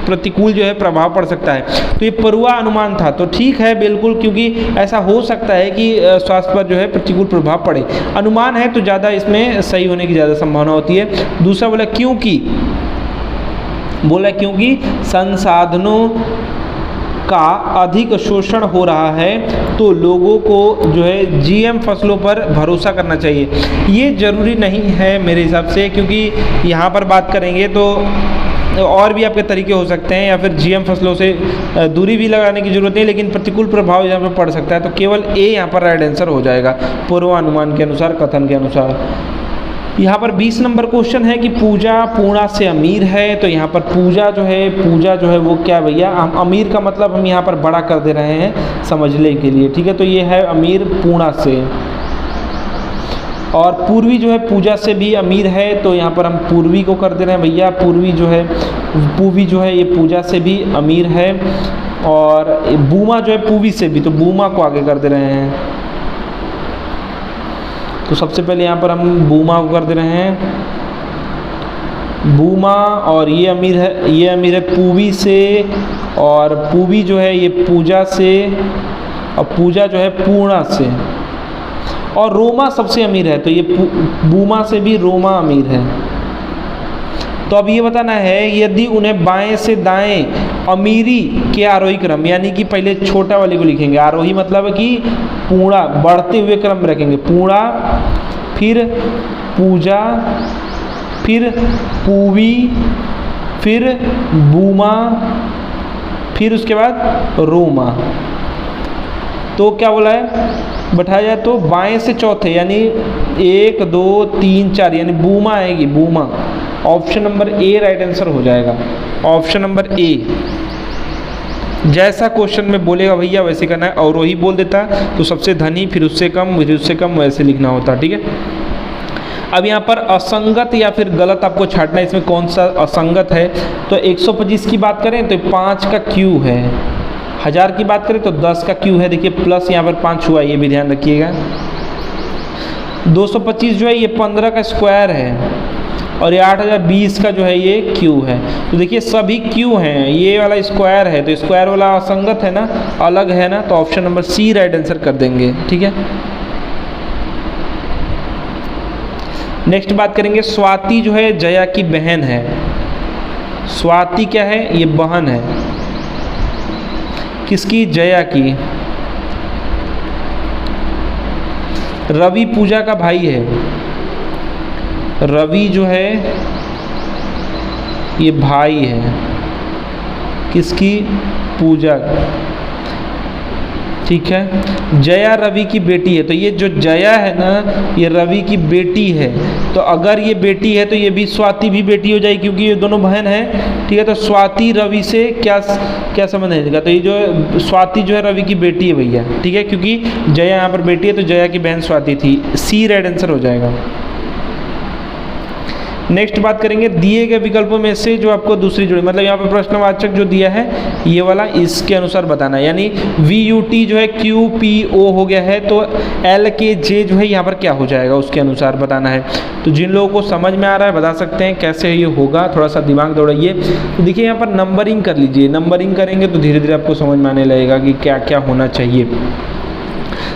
प्रतिकूल जो है प्रभाव पड़ सकता है। तो ये पूर्वानुमान था, तो ठीक है बिल्कुल, क्योंकि ऐसा हो सकता है कि स्वास्थ्य पर जो है प्रतिकूल प्रभाव पड़े। अनुमान है तो ज़्यादा इसमें सही होने की ज़्यादा संभावना होती है। दूसरा बोला क्योंकि संसाधनों का अधिक शोषण हो रहा है, तो लोगों को जो है जीएम फसलों पर भरोसा करना चाहिए। ये ज़रूरी नहीं है मेरे हिसाब से, क्योंकि यहाँ पर बात करेंगे तो और भी आपके तरीके हो सकते हैं, या फिर जीएम फसलों से दूरी भी लगाने की ज़रूरत नहीं, लेकिन प्रतिकूल प्रभाव यहाँ पर पड़ सकता है। तो केवल ए यहाँ पर राइट आंसर हो जाएगा पूर्वानुमान के अनुसार, कथन के अनुसार। यहाँ पर 20 नंबर क्वेश्चन है कि पूजा पूर्णा से अमीर है। तो यहाँ पर पूजा जो है वो क्या भैया, हम अमीर का मतलब हम यहाँ पर बड़ा कर दे रहे हैं समझने के लिए, ठीक है। तो ये है अमीर पूर्णा से, और पूर्वी जो है पूजा से भी अमीर है, तो यहाँ पर हम पूर्वी को कर दे रहे हैं भैया, पूर्वी जो है ये पूजा से भी अमीर है। और बूमा जो है पूवी से भी, तो बूमा को आगे कर दे रहे हैं। तो सबसे पहले यहाँ पर हम बूमा को कर दे रहे हैं, बूमा, और ये अमीर है पूवी से, और पूवी जो है ये पूजा से, और पूजा जो है पूर्णा से, और रोमा सबसे अमीर है, तो ये बूमा से भी रोमा अमीर है। तो अब ये बताना है यदि उन्हें बाएं से दाएं अमीरी के आरोही क्रम, यानी कि पहले छोटा वाले को लिखेंगे, आरोही मतलब कि पूर्णा बढ़ते हुए क्रम में रखेंगे, पूर्णा, फिर पूजा, फिर पूवी, फिर बूमा, फिर उसके बाद रोमा। तो क्या बोला है, बैठाया जाए तो बाएं से चौथे, यानी 1 2 3 4, यानी बूमा आएगी, बूमा। Option number A right answer हो जाएगा, ऑप्शन नंबर ए। जैसा क्वेश्चन में बोलेगा भैया वैसे करना है, अवरोही बोल देता तो सबसे धनी, फिर उससे कम, फिर उससे कम, वैसे लिखना होता, ठीक है। अब यहाँ पर असंगत या फिर गलत आपको छांटना है, इसमें कौन सा असंगत है। तो 125 की बात करें तो 5 का क्यू है, 1000 की बात करें तो 10 का क्यू है, देखिए प्लस यहाँ पर 5 हुआ, ये भी ध्यान रखिएगा। 225 जो है ये 15 का स्क्वायर है, और ये 8020 का जो है ये क्यू है। तो देखिए सभी क्यू हैं, ये वाला स्क्वायर है, तो स्क्वायर वाला असंगत है ना, अलग है ना, तो option number C right answer कर देंगे, ठीक है। नेक्स्ट बात करेंगे, स्वाति जो है जया की बहन है। स्वाति क्या है, ये बहन है, किसकी, जया की। रवि पूजा का भाई है, रवि जो है ये भाई है, किसकी, पूजा, ठीक है। जया रवि की बेटी है, तो ये जो जया है ना ये रवि की बेटी है, तो अगर ये बेटी है तो ये भी स्वाति भी बेटी हो जाएगी, क्योंकि ये दोनों बहन हैं, ठीक है। तो स्वाति रवि से क्या क्या संबंध है, तो ये जो स्वाति जो है रवि की बेटी है भैया, ठीक है, क्योंकि जया यहाँ पर बेटी है, तो जया की बहन स्वाति थी, सी राइट आंसर हो जाएगा। नेक्स्ट बात करेंगे, दिए गए विकल्पों में से जो आपको दूसरी जोड़ी, मतलब यहाँ पर प्रश्नवाचक जो दिया है ये वाला, इसके अनुसार बताना है, यानी VUT जो है QPO हो गया है, तो LKJ जो है यहाँ पर क्या हो जाएगा उसके अनुसार बताना है। तो जिन लोगों को समझ में आ रहा है बता सकते हैं कैसे ये होगा, थोड़ा सा दिमाग दौड़ाइए। तो देखिए यहाँ पर नंबरिंग कर लीजिए, नंबरिंग करेंगे तो धीरे धीरे आपको समझ में आने लगेगा कि क्या क्या होना चाहिए।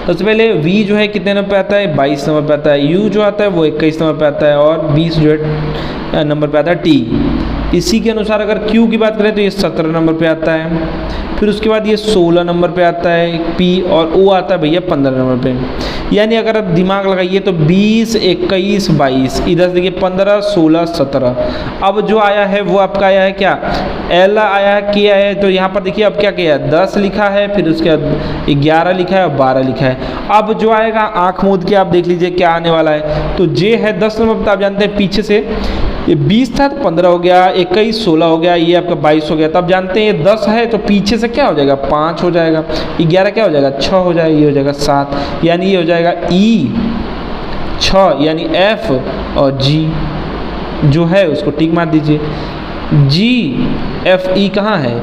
सबसे पहले V जो है कितने नंबर पे आता है, 22 नंबर पे आता है। U जो आता है वो 21 नंबर पे आता है, और 20 जो है नंबर पे आता है T। इसी के अनुसार अगर Q की बात करें तो ये 17 नंबर पे आता है, फिर उसके बाद ये 16 नंबर पे आता है P, और O आता है भैया 15 नंबर पे। यानी अगर आप दिमाग लगाइए तो 20 21 22, इधर देखिए 15 16 17। अब जो आया है वो आपका आया है क्या, L आया है, K आया है, तो यहाँ पर देखिए अब क्या किया है, 10 लिखा है, फिर उसके बाद 11 लिखा है और 12 लिखा है। अब जो आएगा आँख मूंद के आप देख लीजिए क्या आने वाला है। तो J है 10 नंबर पर, आप जानते हैं पीछे से ये 20 था तो 15 हो गया, 21 16 हो गया, ये आपका 22 हो गया। तब जानते हैं ये 10 है तो पीछे से क्या हो जाएगा, 5 हो जाएगा, 11 क्या हो जाएगा, 6 हो जाएगा, ये हो जाएगा 7, यानी ये हो जाएगा E 6, यानी F और G जो है उसको टिक मार दीजिए। GFE कहाँ है,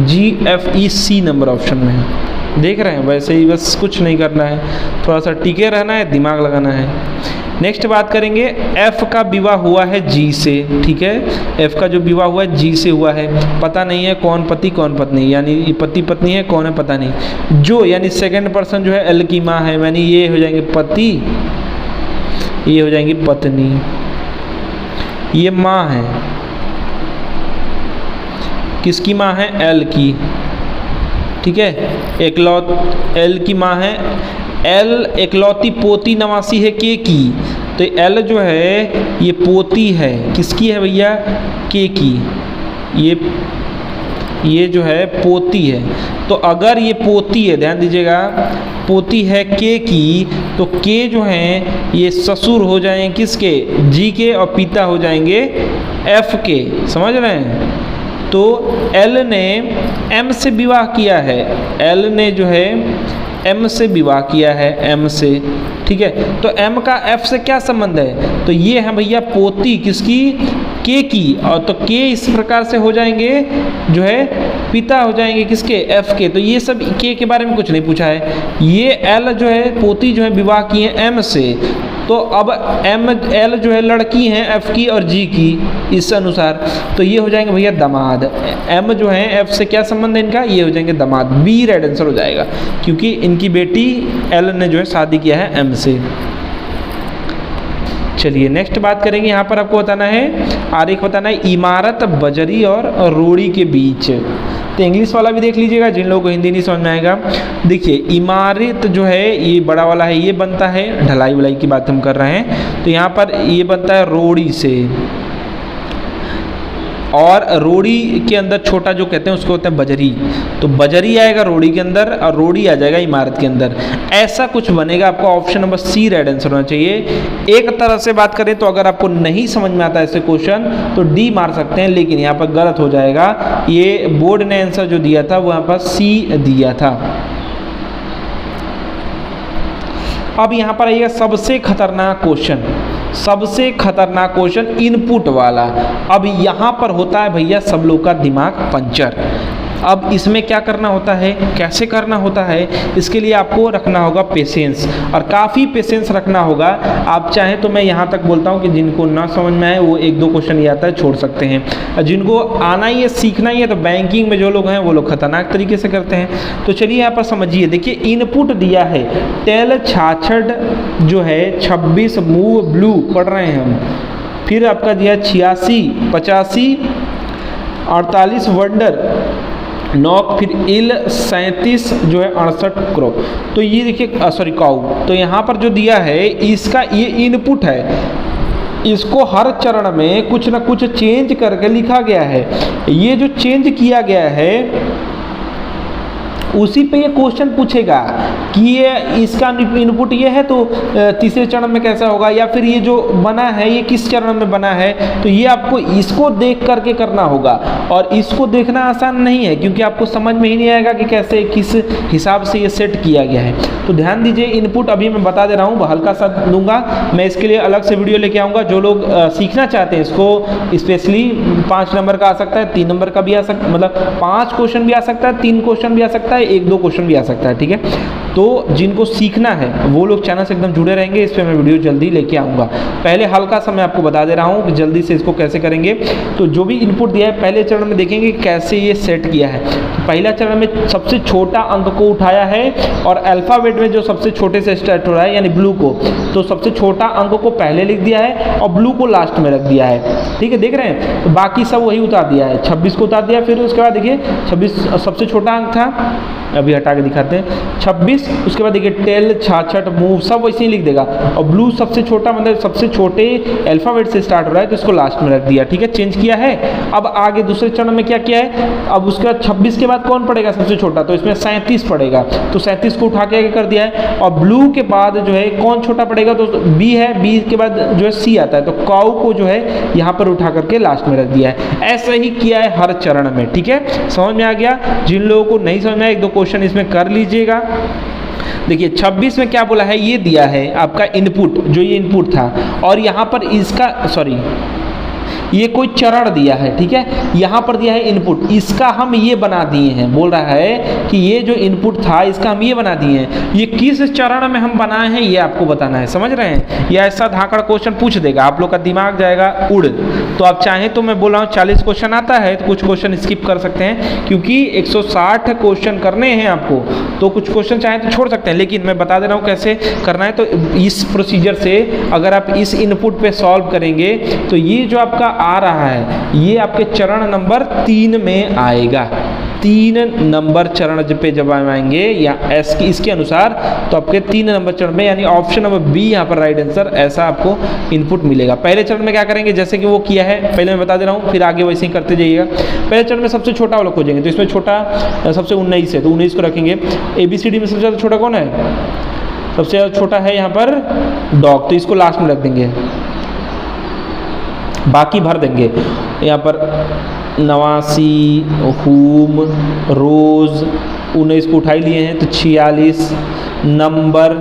GFE C नंबर ऑप्शन में है, देख रहे हैं। वैसे ही बस कुछ नहीं करना है, थोड़ा सा टिके रहना है, दिमाग लगाना है। नेक्स्ट बात करेंगे, F का विवाह हुआ है G से, ठीक है। F का जो विवाह हुआ है G से हुआ है, पता नहीं है कौन पति कौन पत्नी, यानी पति पत्नी है कौन है पता नहीं। जो यानी सेकंड पर्सन जो है L की माँ है, यानी ये हो जाएंगे पति, ये हो जाएंगी पत्नी, ये माँ है, किसकी माँ है, L की, ठीक है। L की माँ है, L एकलौती पोती नवासी है K की, तो L जो है ये पोती है, किसकी है भैया, K की, ये जो है पोती है। तो अगर ये पोती है, ध्यान दीजिएगा, पोती है K की, तो K जो हैं ये ससुर हो जाएंगे किसके, G के, और पिता हो जाएंगे F के, समझ रहे हैं। तो L ने M से विवाह किया है, L ने जो है M से विवाह किया है, M से, ठीक है। तो M का F से क्या संबंध है, तो ये है भैया पोती, किसकी, के की, और तो के इस प्रकार से हो जाएंगे जो है पिता हो जाएंगे किसके, एफ के। तो ये सब के बारे में कुछ नहीं पूछा है। ये एल जो है पोती जो है विवाह की है एम से, तो अब एम एल जो है लड़की हैं एफ की और जी की, इस अनुसार तो ये हो जाएंगे भैया दामाद। एम जो है एफ से क्या संबंध है इनका, ये हो जाएंगे दामाद। बी राइट आंसर हो जाएगा, क्योंकि इनकी बेटी एल ने जो है शादी किया है एम से। चलिए नेक्स्ट बात करेंगे, यहाँ पर आपको बताना है आरेख बताना है इमारत बजरी और रोड़ी के बीच। तो इंग्लिश वाला भी देख लीजिएगा जिन लोगों को हिंदी नहीं समझ में आएगा। देखिए इमारत जो है ये बड़ा वाला है, ये बनता है ढलाई वलाई की बात हम कर रहे हैं, तो यहाँ पर ये बनता है रोड़ी से, और रोड़ी के अंदर छोटा जो कहते हैं उसको होता है बजरी, तो बजरी आएगा रोड़ी के अंदर और रोड़ी आ जाएगा इमारत के अंदर। ऐसा कुछ बनेगा, आपका option number C right answer होना चाहिए। एक तरह से बात करें तो अगर आपको नहीं समझ में आता ऐसे क्वेश्चन तो डी मार सकते हैं, लेकिन यहाँ पर गलत हो जाएगा। ये बोर्ड ने आंसर जो दिया था वो यहाँ पर सी दिया था। अब यहाँ पर आइएगा सबसे खतरनाक क्वेश्चन, सबसे खतरनाक क्वेश्चन इनपुट वाला। अब यहाँ पर होता है भैया सब लोग का दिमाग पंचर। अब इसमें क्या करना होता है, कैसे करना होता है, इसके लिए आपको रखना होगा पेशेंस, और काफ़ी पेशेंस रखना होगा। आप चाहें तो मैं यहाँ तक बोलता हूँ कि जिनको ना समझ में आए वो एक दो क्वेश्चन ये आता है छोड़ सकते हैं, जिनको आना ही है सीखना ही है तो बैंकिंग में जो लोग हैं वो लोग खतरनाक तरीके से करते हैं। तो चलिए यहाँ पर समझिए, देखिए इनपुट दिया है टेल 66 जो है 26 मूव ब्लू पढ़ रहे हैं हम, फिर आपका दिया 86 85 48 वंडर नॉक, फिर इल 37 जो है 68 क्रो। तो ये देखिए सॉरी काउ, तो यहाँ पर जो दिया है इसका ये इनपुट है, इसको हर चरण में कुछ ना कुछ चेंज करके लिखा गया है। ये जो चेंज किया गया है उसी पे ये क्वेश्चन पूछेगा कि ये इसका इनपुट ये है तो तीसरे चरण में कैसा होगा, या फिर ये जो बना है ये किस चरण में बना है। तो ये आपको इसको देख करके करना होगा, और इसको देखना आसान नहीं है क्योंकि आपको समझ में ही नहीं आएगा कि कैसे किस हिसाब से ये सेट किया गया है। तो ध्यान दीजिए, इनपुट अभी मैं बता दे रहा हूँ, हल्का सा दूंगा, मैं इसके लिए अलग से वीडियो लेके आऊँगा। जो लोग सीखना चाहते हैं इसको, स्पेशली 5 नंबर का आ सकता है, 3 नंबर का भी आ सकता, मतलब 5 क्वेश्चन भी आ सकता है, 3 क्वेश्चन भी आ सकता है, 1-2 क्वेश्चन भी आ सकता है, ठीक है। तो जिनको सीखना है वो लोग चैनल से एकदम जुड़े रहेंगे, इस पर मैं वीडियो जल्दी लेके आऊँगा। पहले हल्का सा मैं आपको बता दे रहा हूँ कि जल्दी से इसको कैसे करेंगे। तो जो भी इनपुट दिया है पहले चरण में देखेंगे कैसे ये सेट किया है। तो पहला चरण में सबसे छोटा अंक को उठाया है, और अल्फ़ाबेट में जो सबसे छोटे से स्टार्ट हो रहा है यानी ब्लू को, तो सबसे छोटा अंक को पहले लिख दिया है और ब्लू को लास्ट में रख दिया है, ठीक है। देख रहे हैं, तो बाकी सब वही उतार दिया है, 26 को उतार दिया। फिर उसके बाद देखिए 26 सबसे छोटा अंक था, अभी हटा के दिखाते हैं 26, उसके बाद देखिए टेल 66 मूव सब वैसे ही लिख देगा, और ब्लू सबसे छोटा मतलब सबसे छोटे अल्फ़ाबेट से स्टार्ट हो रहा है तो इसको लास्ट में रख दिया, ठीक है, चेंज किया है। अब आगे दूसरे चरण में क्या किया है, अब उसके बाद 26 के बाद कौन पड़ेगा सबसे छोटा, तो इसमें 37 पड़ेगा, तो 37 को उठा के आगे कर दिया है। और ब्लू के बाद जो है कौन छोटा पड़ेगा, तो बी है, बी के बाद जो है सी आता है, तो काऊ को जो है यहाँ पर उठा करके लास्ट में रख दिया है। ऐसा ही किया है हर चरण में, ठीक है, समझ में आ गया। जिन लोगों को नहीं समझ में आया 1-2 क्वेश्चन इसमें कर लीजिएगा। देखिए 26 में क्या बोला है, ये दिया है आपका इनपुट, जो ये इनपुट था, और यहाँ पर इसका सॉरी ये कोई चरण दिया है, ठीक है, यहाँ पर दिया है इनपुट, इसका हम ये बना दिए हैं। बोल रहा है कि ये जो इनपुट था इसका हम ये बना दिए हैं, ये किस चरण में हम बनाए हैं ये आपको बताना है, समझ रहे हैं। या ऐसा धाकड़ क्वेश्चन पूछ देगा, आप लोग का दिमाग जाएगा उड़। तो आप चाहें तो मैं बोल रहा हूँ 40 क्वेश्चन आता है तो कुछ क्वेश्चन स्किप कर सकते हैं, क्योंकि 160 क्वेश्चन करने हैं आपको, तो कुछ क्वेश्चन चाहें तो छोड़ सकते हैं, लेकिन मैं बता दे रहा हूँ कैसे करना है। तो इस प्रोसीजर से अगर आप इस इनपुट पे सॉल्व करेंगे तो ये जो आपका आ रहा है ये आपके चरण नंबर 3 में आएगा। 3 नंबर चरण पे जब आएंगे या एस की इसके अनुसार, तो आपके 3 नंबर चरण में यानी ऑप्शन नंबर बी यहाँ पर राइट आंसर, ऐसा आपको इनपुट मिलेगा। पहले चरण में क्या करेंगे, जैसे कि वो किया है पहले मैं बता दे रहा हूँ, फिर आगे वैसे ही करते जाइएगा। पहले चरण में सबसे छोटा वाला खोजेंगे, तो इसमें छोटा सबसे 19 है, तो 19 को रखेंगे। ABCD में सबसे ज़्यादा छोटा कौन है, सबसे ज़्यादा छोटा है यहाँ पर डॉग, तो इसको लास्ट में रख देंगे, बाकी भर देंगे। यहाँ पर 89 हुम रोज़ 19 को उठाई लिए हैं, तो 46 नंबर,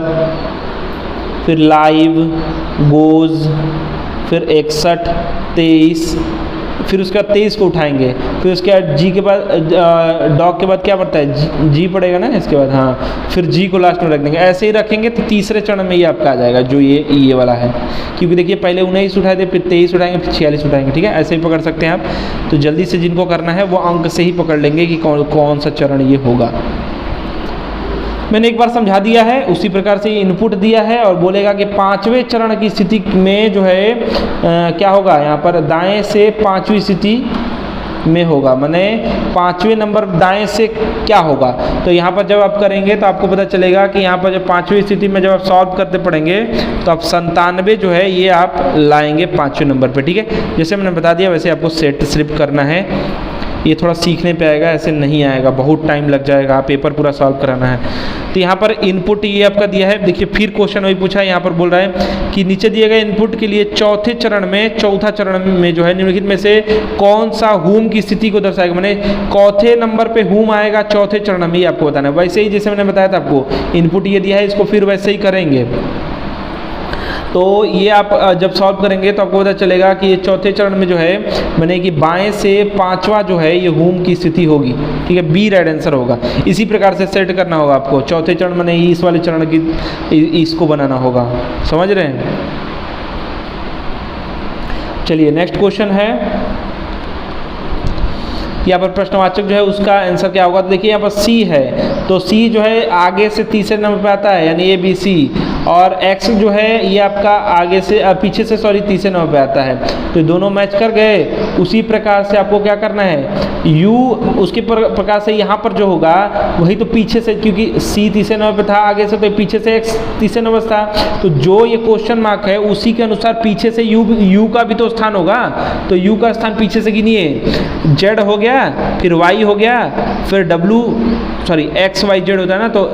फिर लाइव गोज़, फिर 61, 23, फिर उसके बाद 23 को उठाएंगे, फिर उसके बाद जी के बाद डॉग के बाद क्या पड़ता है, जी पड़ेगा ना इसके बाद, हाँ, फिर जी को लास्ट में रख देंगे। ऐसे ही रखेंगे तो तीसरे चरण में ये आपका आ जाएगा जो ये वाला है, क्योंकि देखिए पहले 19 उठाए थे, फिर 23 उठाएंगे, फिर 46 उठाएंगे। ठीक है, ऐसे ही पकड़ सकते हैं आप। तो जल्दी से जिनको करना है वो अंक से ही पकड़ लेंगे कि कौन सा चरण ये होगा। मैंने एक बार समझा दिया है, उसी प्रकार से इनपुट दिया है और बोलेगा कि 5वें चरण की स्थिति में जो है क्या होगा, यहाँ पर दाएं से 5वीं स्थिति में होगा, माने 5वें नंबर दाएं से क्या होगा। तो यहाँ पर जब आप करेंगे तो आपको पता चलेगा कि यहाँ पर जब 5वीं स्थिति में जब आप सॉल्व करते पड़ेंगे तो आप 97 जो है ये आप लाएंगे 5वें नंबर पे। ठीक है, जैसे मैंने बता दिया वैसे आपको सेट स्लिप करना है। ये थोड़ा सीखने पे आएगा, ऐसे नहीं आएगा, बहुत टाइम लग जाएगा, पेपर पूरा सॉल्व कराना है। तो यहाँ पर इनपुट ये आपका दिया है। देखिए फिर क्वेश्चन वही पूछा है, यहाँ पर बोल रहा है कि नीचे दिए गए इनपुट के लिए चौथा चरण में जो है निम्नलिखित में से कौन सा हुम की स्थिति को दर्शाएगा, माने चौथे नंबर पे हुम आएगा चौथे चरण में, ये आपको बताना है। वैसे ही जैसे मैंने बताया था आपको, इनपुट ये दिया है, इसको फिर वैसे ही करेंगे। तो ये आप जब सॉल्व करेंगे तो आपको पता चलेगा कि ये चौथे चरण में जो है माने कि बाएं से 5वां जो है ये होम की स्थिति होगी। ठीक है, बी राइट आंसर होगा। इसी प्रकार से सेट करना होगा आपको, चौथे चरण माने इस वाले चरण की इसको बनाना होगा। समझ रहे हैं? चलिए नेक्स्ट क्वेश्चन है, यहाँ पर प्रश्नवाचक जो है उसका आंसर क्या होगा। तो देखिए यहाँ पर सी है, तो सी जो है आगे से तीसरे नंबर पे आता है, यानी ABC, और एक्स जो है ये आपका आगे से पीछे से तीसरे नंबर पे आता है। तो दोनों मैच कर गए। उसी प्रकार से आपको क्या करना है, यू उसके प्रकार से यहाँ पर जो होगा वही तो पीछे से, क्योंकि सी तीसरे नंबर पे था आगे से, तो पीछे से एक्स तीसरे नंबर था, तो जो ये क्वेश्चन मार्क है उसी के अनुसार पीछे से यू का भी तो स्थान होगा। तो यू का स्थान पीछे से गिनिए, जेड हो गया, फिर वाई हो गया, फिर एक्स वाई जेड होता है ना, तो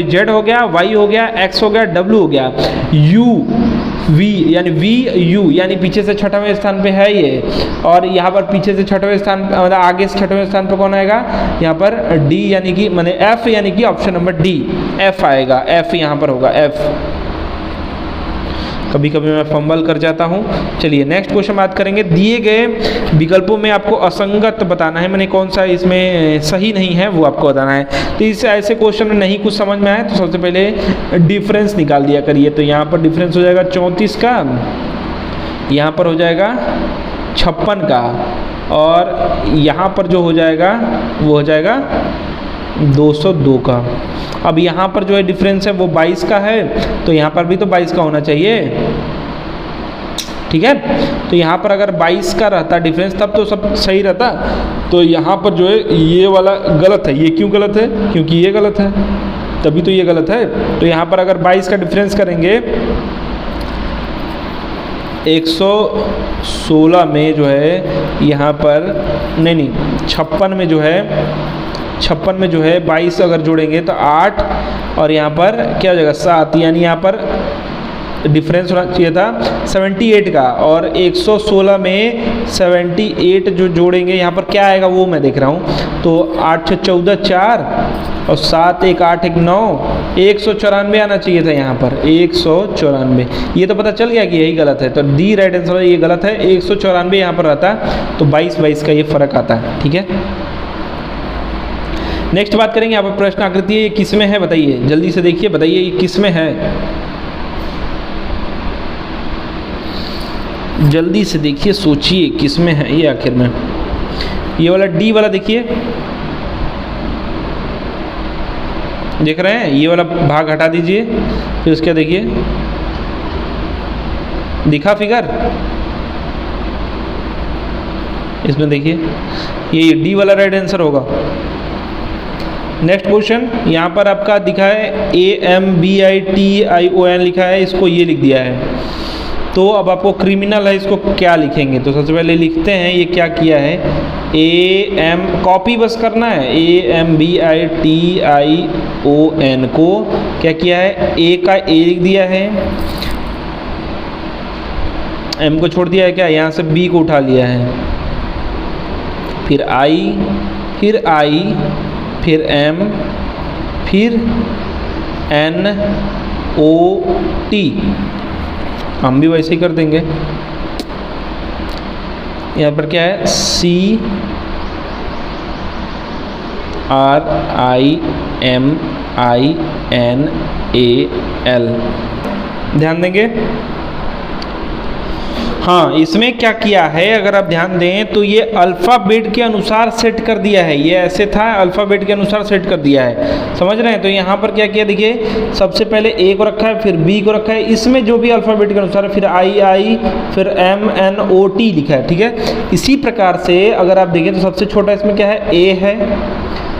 जेड हो गया, वाई हो गया, एक्स हो गया, डब्ल्यू हो गया, यू वी यानी वी यू यानी पीछे से 6वें स्थान पे है ये, और यहाँ पर पीछे से 6वें स्थान मतलब आगे से 6वें स्थान पे कौन आएगा, यहाँ पर डी यानी कि माने एफ, यानी कि ऑप्शन नंबर डी एफ आएगा। एफ यहाँ पर होगा एफ। कभी कभी मैं फंबल कर जाता हूँ। चलिए नेक्स्ट क्वेश्चन बात करेंगे। दिए गए विकल्पों में आपको असंगत बताना है, मैंने कौन सा इसमें सही नहीं है वो आपको बताना है। तो इस ऐसे क्वेश्चन में नहीं कुछ समझ में आए तो सबसे पहले डिफरेंस निकाल दिया करिए। तो यहाँ पर डिफरेंस हो जाएगा 34 का, यहाँ पर हो जाएगा 56 का, और यहाँ पर जो हो जाएगा वो हो जाएगा 202 का। अब यहाँ पर जो है डिफरेंस है वो 22 का है, तो यहाँ पर भी तो 22 का होना चाहिए। ठीक है, तो यहाँ पर अगर 22 का रहता डिफरेंस तब तो सब सही रहता। तो यहाँ पर जो है ये वाला गलत है। ये क्यों गलत है? क्योंकि ये गलत है, तभी तो ये गलत है। तो यहाँ पर अगर 22 का डिफरेंस करेंगे 116 में जो है यहाँ पर नहीं 56 में जो है 22 अगर जोड़ेंगे तो 8, और यहाँ पर क्या हो जाएगा 7, यानी यहाँ पर डिफरेंस होना चाहिए था 78 का, और 116 में 78 जो जोड़ेंगे यहाँ पर क्या आएगा वो मैं देख रहा हूँ। तो 8 14 4 और 7 1 8 1 9, 194 आना चाहिए था यहाँ पर 194। ये तो पता चल गया कि यही गलत है, तो डी राइट आंसर ये गलत है। 194 यहाँ पर रहता, तो 22 का ये फर्क आता है। ठीक है, नेक्स्ट बात करेंगे। यहाँ पर प्रश्न आकृति है, ये किस में है बताइए, जल्दी से देखिए, बताइए ये किस में है, जल्दी से देखिए, सोचिए किस में है ये आखिर में। ये वाला डी वाला देखिए, देख रहे हैं, ये वाला भाग हटा दीजिए, फिर उसके देखिए, दिखा फिगर, इसमें देखिए ये डी वाला राइट आंसर होगा। नेक्स्ट क्वेश्चन, यहाँ पर आपका दिखा है AMBITION लिखा है, इसको ये लिख दिया है। तो अब आपको क्रिमिनल है, इसको क्या लिखेंगे? तो सबसे पहले लिखते हैं ये क्या किया है, कॉपी बस करना है, AMBITION को क्या किया है, ए का ए लिख दिया है, एम को छोड़ दिया है, क्या यहाँ से बी को उठा लिया है, फिर आई, फिर एम, फिर NOT, हम भी वैसे ही कर देंगे। यहाँ पर क्या है, CRIMINAL, ध्यान देंगे। हाँ, इसमें क्या किया है अगर आप ध्यान दें तो ये अल्फ़ाबेट के अनुसार सेट कर दिया है। ये ऐसे था, अल्फ़ाबेट के अनुसार सेट कर दिया है, समझ रहे हैं। तो यहाँ पर क्या किया देखिए, सबसे पहले A को रखा है, फिर B को रखा है, इसमें जो भी अल्फ़ाबेट के अनुसार है, फिर I, फिर MNOT लिखा है, ठीक है। इसी प्रकार से अगर आप देखें तो सबसे छोटा इसमें क्या है, A है,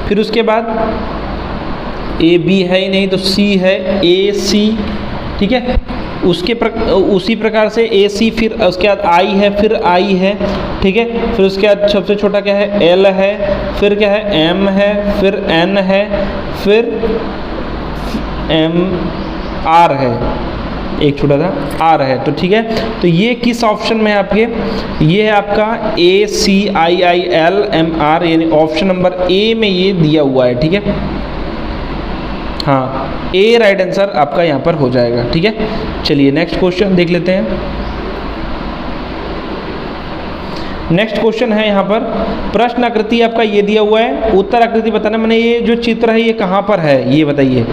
फिर उसके बाद AB है ही नहीं तो C है, AC, ठीक है। उसी प्रकार से AC, फिर उसके बाद I है, फिर I है, ठीक है। फिर उसके बाद सबसे छोटा क्या है, L है, फिर क्या है, M है, फिर N है, फिर R है, एक छोटा सा R है। तो ठीक है, तो ये किस ऑप्शन में है आपके, ये है आपका ACIILMR, यानी ऑप्शन नंबर A में ये दिया हुआ है, ठीक है। हाँ, A राइट आंसर आपका यहाँ पर हो जाएगा, ठीक है। चलिए नेक्स्ट क्वेश्चन देख लेते हैं। नेक्स्ट क्वेश्चन है यहाँ पर, प्रश्न आकृति आपका ये दिया हुआ है, उत्तर आकृति बताना। मैंने ये जो चित्र है ये कहाँ पर है, ये बताइए,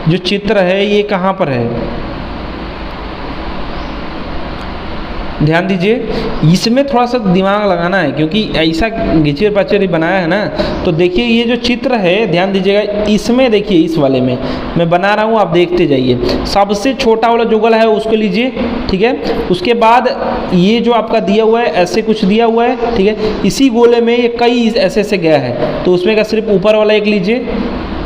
जो चित्र है ये कहाँ पर है, ध्यान दीजिए। इसमें थोड़ा सा दिमाग लगाना है क्योंकि ऐसा घिचर पाचर बनाया है ना। तो देखिए ये जो चित्र है, ध्यान दीजिएगा, इसमें देखिए, इस वाले में मैं बना रहा हूँ, आप देखते जाइए। सबसे छोटा वाला जो गोला है उसको लीजिए, ठीक है। उसके बाद ये जो आपका दिया हुआ है ऐसे कुछ दिया हुआ है, ठीक है। इसी गोले में ये कई ऐसे ऐसे गया है, तो उसमें का सिर्फ ऊपर वाला एक लीजिए,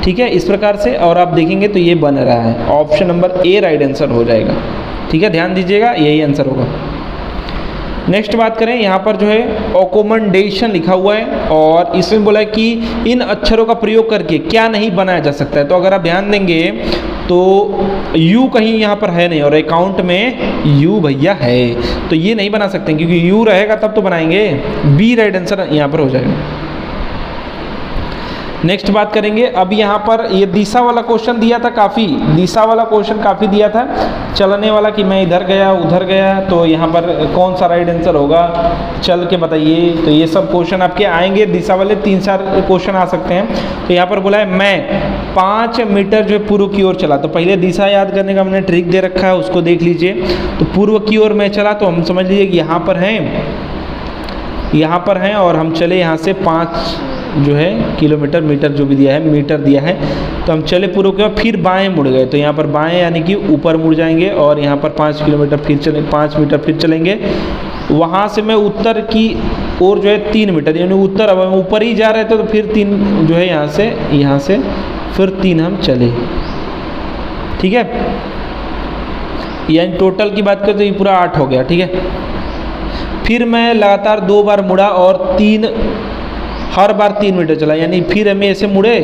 ठीक है, इस प्रकार से, और आप देखेंगे तो ये बन रहा है। Option number A right answer हो जाएगा, ठीक है। ध्यान दीजिएगा, यही आंसर होगा। नेक्स्ट बात करें, यहाँ पर जो है अकोमोडेशन लिखा हुआ है और इसमें बोला है कि इन अक्षरों का प्रयोग करके क्या नहीं बनाया जा सकता है। तो अगर आप ध्यान देंगे तो U कहीं यहाँ पर है नहीं, और अकाउंट में U भैया है, तो ये नहीं बना सकते क्योंकि U रहेगा तब तो बनाएंगे। B राइट आंसर यहाँ पर हो जाएगा। नेक्स्ट बात करेंगे, अब यहाँ पर ये दिशा वाला क्वेश्चन दिया था, दिशा वाला क्वेश्चन काफ़ी दिया था, चलने वाला, कि मैं इधर गया उधर गया, तो यहाँ पर कौन सा राइट आंसर होगा, चल के बताइए। तो ये सब क्वेश्चन आपके आएंगे, दिशा वाले 3-4 क्वेश्चन आ सकते हैं। तो यहाँ पर बोला है मैं 5 मीटर जो है पूर्व की ओर चला। तो पहले दिशा याद करने का मैंने ट्रिक दे रखा है, उसको देख लीजिए। तो पूर्व की ओर मैं चला, तो हम समझ लीजिए कि यहाँ पर हैं और हम चले यहाँ से 5 जो है किलोमीटर, मीटर जो भी दिया है, मीटर दिया है, तो हम चले पूर्व की ओर, फिर बाएं मुड़ गए। तो यहाँ पर बाएं यानी कि ऊपर मुड़ जाएंगे और यहाँ पर 5 किलोमीटर फिर चलेंगे, 5 मीटर फिर चलेंगे। वहाँ से मैं उत्तर की ओर जो है 3 मीटर, यानी उत्तर, अब हम ऊपर ही जा रहे थे तो फिर 3 जो है यहाँ से फिर 3 हम चले, ठीक है। यानी टोटल की बात करें तो ये पूरा 8 हो गया, ठीक है। फिर मैं लगातार 2 बार मुड़ा और हर बार 3 मीटर चला, यानी फिर हमें ऐसे मुड़े,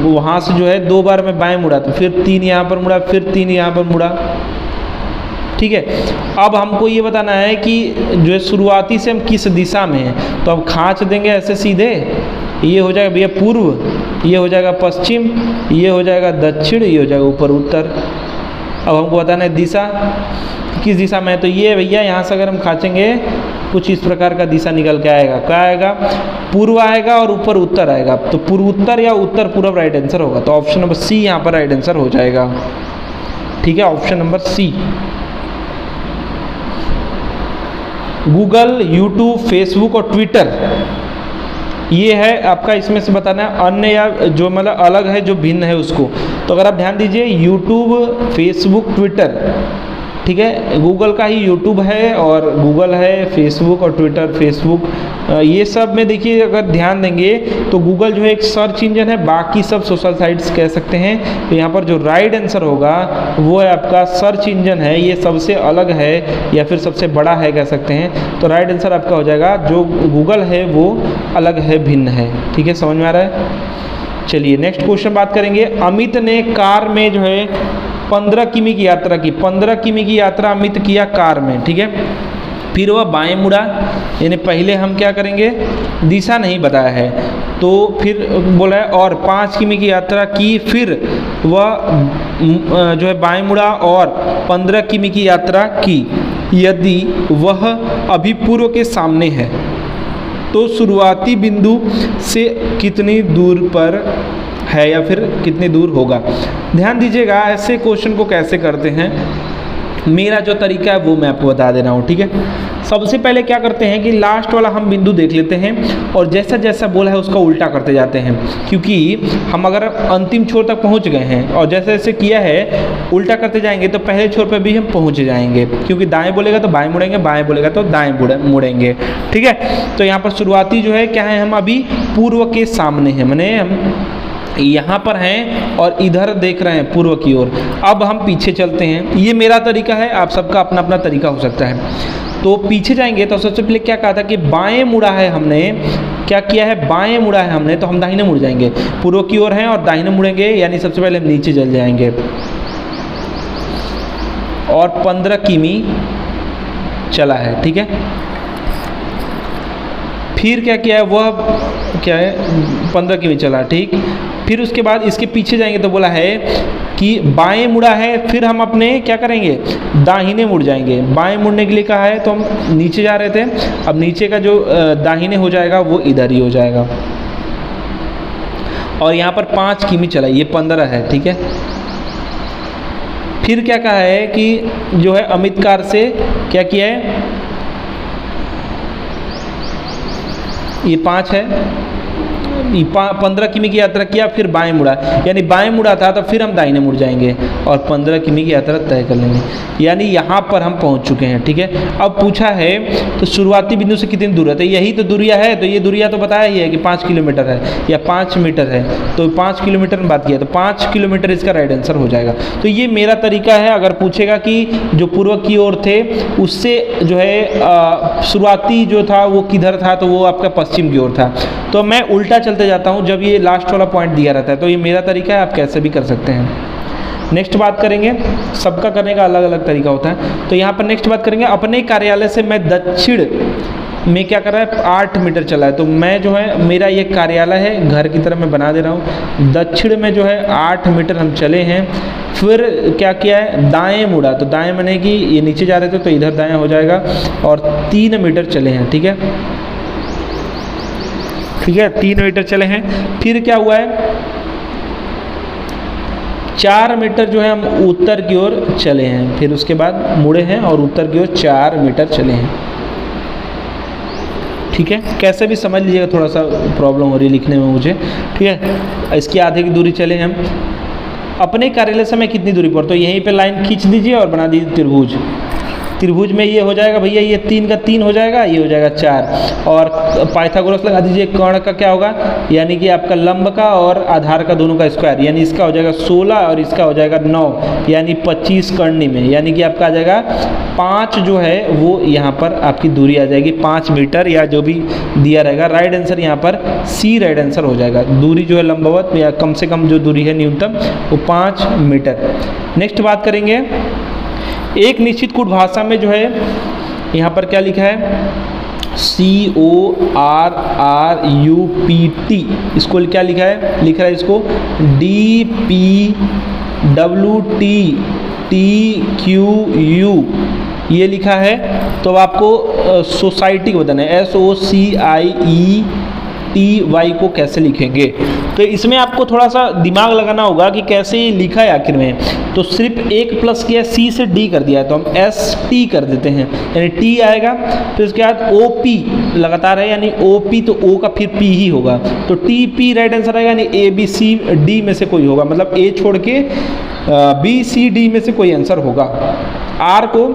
वहाँ से जो है 2 बार मैं बाएं मुड़ा, तो फिर 3 यहाँ पर मुड़ा, फिर 3 यहाँ पर मुड़ा, ठीक है। अब हमको ये बताना है कि जो है शुरुआती से हम किस दिशा में हैं। तो अब खींच देंगे ऐसे सीधे, ये हो जाएगा भैया पूर्व, ये हो जाएगा पश्चिम, ये हो जाएगा दक्षिण, ये हो जाएगा ऊपर उत्तर। अब हमको बताना है दिशा किस दिशा में है। तो ये भैया यहाँ से अगर हम खींचेंगे कुछ इस प्रकार का दिशा निकल के आएगा, क्या आएगा, पूर्व आएगा और ऊपर उत्तर आएगा। तो पूर्व उत्तर या उत्तर पूर्व राइट आंसर होगा। तो ऑप्शन नंबर C यहाँ पर राइट आंसर हो जाएगा, ठीक है। Option number C। Google, YouTube, Facebook और ट्विटर, ये है आपका, इसमें से बताना है अन्य या जो मतलब अलग है, जो भिन्न है उसको। तो अगर आप ध्यान दीजिए, यूट्यूब, फेसबुक, ट्विटर, ठीक है। गूगल का ही यूट्यूब है और गूगल है, फेसबुक और ट्विटर, फेसबुक, ये सब में देखिए अगर ध्यान देंगे तो गूगल जो है एक सर्च इंजन है, बाकी सब सोशल साइट्स कह सकते हैं। तो यहाँ पर जो राइट आंसर होगा वो है आपका सर्च इंजन है, ये सबसे अलग है या फिर सबसे बड़ा है कह सकते हैं। तो राइट आंसर आपका हो जाएगा, जो गूगल है वो अलग है, भिन्न है, ठीक है। समझ में आ रहा है। चलिए नेक्स्ट क्वेश्चन बात करेंगे। अमित ने कार में जो है 15 किमी की यात्रा की, 15 किमी की यात्रा अमित किया कार में, ठीक है। फिर वह बाएं मुड़ा, यानी पहले हम क्या करेंगे, दिशा नहीं बताया है, तो फिर बोला है और 5 किमी की यात्रा की, फिर वह जो है बाएं मुड़ा और 15 किमी की यात्रा की, यदि वह अभी पूर्व के सामने है तो शुरुआती बिंदु से कितनी दूर पर है या फिर कितनी दूर होगा। ध्यान दीजिएगा ऐसे क्वेश्चन को कैसे करते हैं, मेरा जो तरीका है वो मैं आपको बता दे रहा हूँ, ठीक है। सबसे पहले क्या करते हैं कि लास्ट वाला हम बिंदु देख लेते हैं और जैसा जैसा बोला है उसका उल्टा करते जाते हैं, क्योंकि हम अगर अंतिम छोर तक पहुँच गए हैं और जैसे जैसे किया है उल्टा करते जाएंगे तो पहले छोर पर भी हम पहुँच जाएंगे, क्योंकि दाएँ बोलेगा तो बाएँ मुड़ेंगे, बाएँ बोलेगा तो दाएँ मुड़ेंगे, ठीक है। तो यहाँ पर शुरुआती जो है क्या है, हम अभी पूर्व के सामने हैं, माने हम यहाँ पर हैं और इधर देख रहे हैं पूर्व की ओर। अब हम पीछे चलते हैं, ये मेरा तरीका है, आप सबका अपना अपना तरीका हो सकता है। तो पीछे जाएंगे तो सबसे पहले क्या कहा था कि बाएं मुड़ा है हमने, क्या किया है, बाएं मुड़ा है हमने, तो हम दाहिने मुड़ जाएंगे, पूर्व की ओर हैं और दाहिने मुड़ेंगे, यानी सबसे पहले हम नीचे चल जाएंगे और 15 किमी चला है, ठीक है। फिर क्या किया है, वह क्या है 15 किमी चला, ठीक। फिर उसके बाद इसके पीछे जाएंगे तो बोला है कि बाएं मुड़ा है, फिर हम अपने क्या करेंगे, दाहिने मुड़ जाएंगे। बाएं मुड़ने के लिए कहा है तो हम नीचे जा रहे थे, अब नीचे का जो दाहिने हो जाएगा वो इधर ही हो जाएगा और यहाँ पर 5 किमी चला, ये 15 है, ठीक है। फिर क्या कहा है कि जो है अमित कार से क्या किया है, ये 5 है, 15 किमी की यात्रा किया, फिर बाएं मुड़ा, यानी बाएं मुड़ा था तो फिर हम दाहिने मुड़ जाएंगे और 15 किमी की यात्रा तय कर लेंगे, यानी यहाँ पर हम पहुँच चुके हैं, ठीक है। अब पूछा है तो शुरुआती बिंदु से कितनी दूर है, तो यही तो दूरिया है, तो ये दूरिया तो बताया ही है कि 5 किलोमीटर है या 5 मीटर है, तो 5 किलोमीटर में बात किया तो 5 किलोमीटर इसका राइट आंसर हो जाएगा। तो ये मेरा तरीका है, अगर पूछेगा कि जो पूर्व की ओर थे उससे जो है शुरुआती जो था वो किधर था, तो वो आपका पश्चिम की ओर था, तो मैं उल्टा चलते जाता हूँ जब ये लास्ट वाला पॉइंट दिया रहता है। तो ये मेरा तरीका है, आप कैसे भी कर सकते हैं। नेक्स्ट बात करेंगे, सबका करने का अलग अलग तरीका होता है। तो यहाँ पर नेक्स्ट बात करेंगे, अपने कार्यालय से मैं दक्षिण में क्या कर रहा है 8 मीटर चला है, तो मैं जो है मेरा ये कार्यालय है, घर की तरह मैं बना दे रहा हूँ, दक्षिण में जो है 8 मीटर हम चले हैं। फिर क्या किया है, दाएं मुड़ा, तो दाएं माने कि ये नीचे जा रहे थे तो इधर दाएं हो जाएगा और 3 मीटर चले हैं, ठीक है, ठीक है, 3 मीटर चले हैं। फिर क्या हुआ है, 4 मीटर जो है हम उत्तर की ओर चले हैं, फिर उसके बाद मुड़े हैं और उत्तर की ओर 4 मीटर चले हैं, ठीक है। कैसे भी समझ लीजिएगा, थोड़ा सा प्रॉब्लम हो रही है लिखने में मुझे, ठीक है। इसकी आधे की दूरी चले हम। अपने कार्यालय से मैं कितनी दूरी पर, तो यहीं पे लाइन खींच दीजिए और बना दीजिए त्रिभुज। त्रिभुज में ये हो जाएगा भैया, ये 3 का 3 हो जाएगा, ये हो जाएगा 4, और पाइथागोरस लगा दीजिए। कर्ण का क्या होगा, यानी कि आपका लंब का और आधार का दोनों का स्क्वायर, यानी इसका हो जाएगा 16 और इसका हो जाएगा 9, यानी 25 कर्णी में, यानी कि आपका आ जाएगा 5 जो है वो यहाँ पर आपकी दूरी आ जाएगी 5 मीटर, या जो भी दिया रहेगा। राइट आंसर यहाँ पर सी राइट आंसर हो जाएगा। दूरी जो है लंबवत या कम से कम जो दूरी है न्यूनतम वो 5 मीटर। नेक्स्ट बात करेंगे, एक निश्चित कूट भाषा में जो है यहाँ पर क्या लिखा है, CORRUPT, इसको क्या लिखा है, लिख रहा है इसको DPWTTQU, ये लिखा है। तो आपको सोसाइटी को बताना है, SOCIETY को कैसे लिखेंगे। तो इसमें आपको थोड़ा सा दिमाग लगाना होगा कि कैसे ये लिखा है आखिर में। तो सिर्फ एक प्लस किया, सी से डी कर दिया है, तो हम ST कर देते हैं, यानी T आएगा। फिर उसके बाद OP लगातार है, यानी OP तो O का फिर P ही होगा, तो TP राइट आंसर आएगा, यानी ABCD में से कोई होगा, मतलब A छोड़ के BCD में से कोई आंसर होगा। R को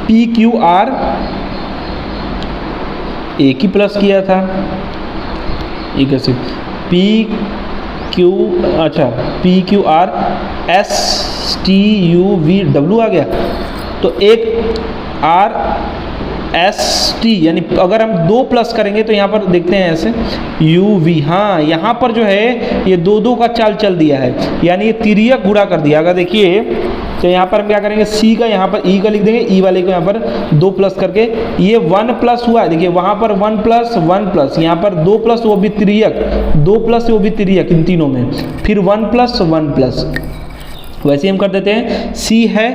PQR एक ही प्लस किया था, ये कैसे PQR STUVW आ गया, तो एक RST, यानी अगर हम 2 प्लस करेंगे तो यहाँ पर देखते हैं ऐसे UV, हाँ यहाँ पर जो है ये 2 का चाल चल दिया है, यानी ये तिर्यक गुणा कर दिया। अगर देखिए तो यहाँ पर हम क्या करेंगे, C का यहाँ पर E का लिख देंगे, E वाले को यहाँ पर 2 प्लस करके, ये 1 प्लस हुआ है, देखिए वहाँ पर 1 प्लस 1 प्लस, यहाँ पर 2 प्लस, वो भी तिर्यक, 2 प्लस वो भी तिर्यक, इन तीनों में, फिर 1 प्लस 1 प्लस, वैसे हम कर देते हैं, C है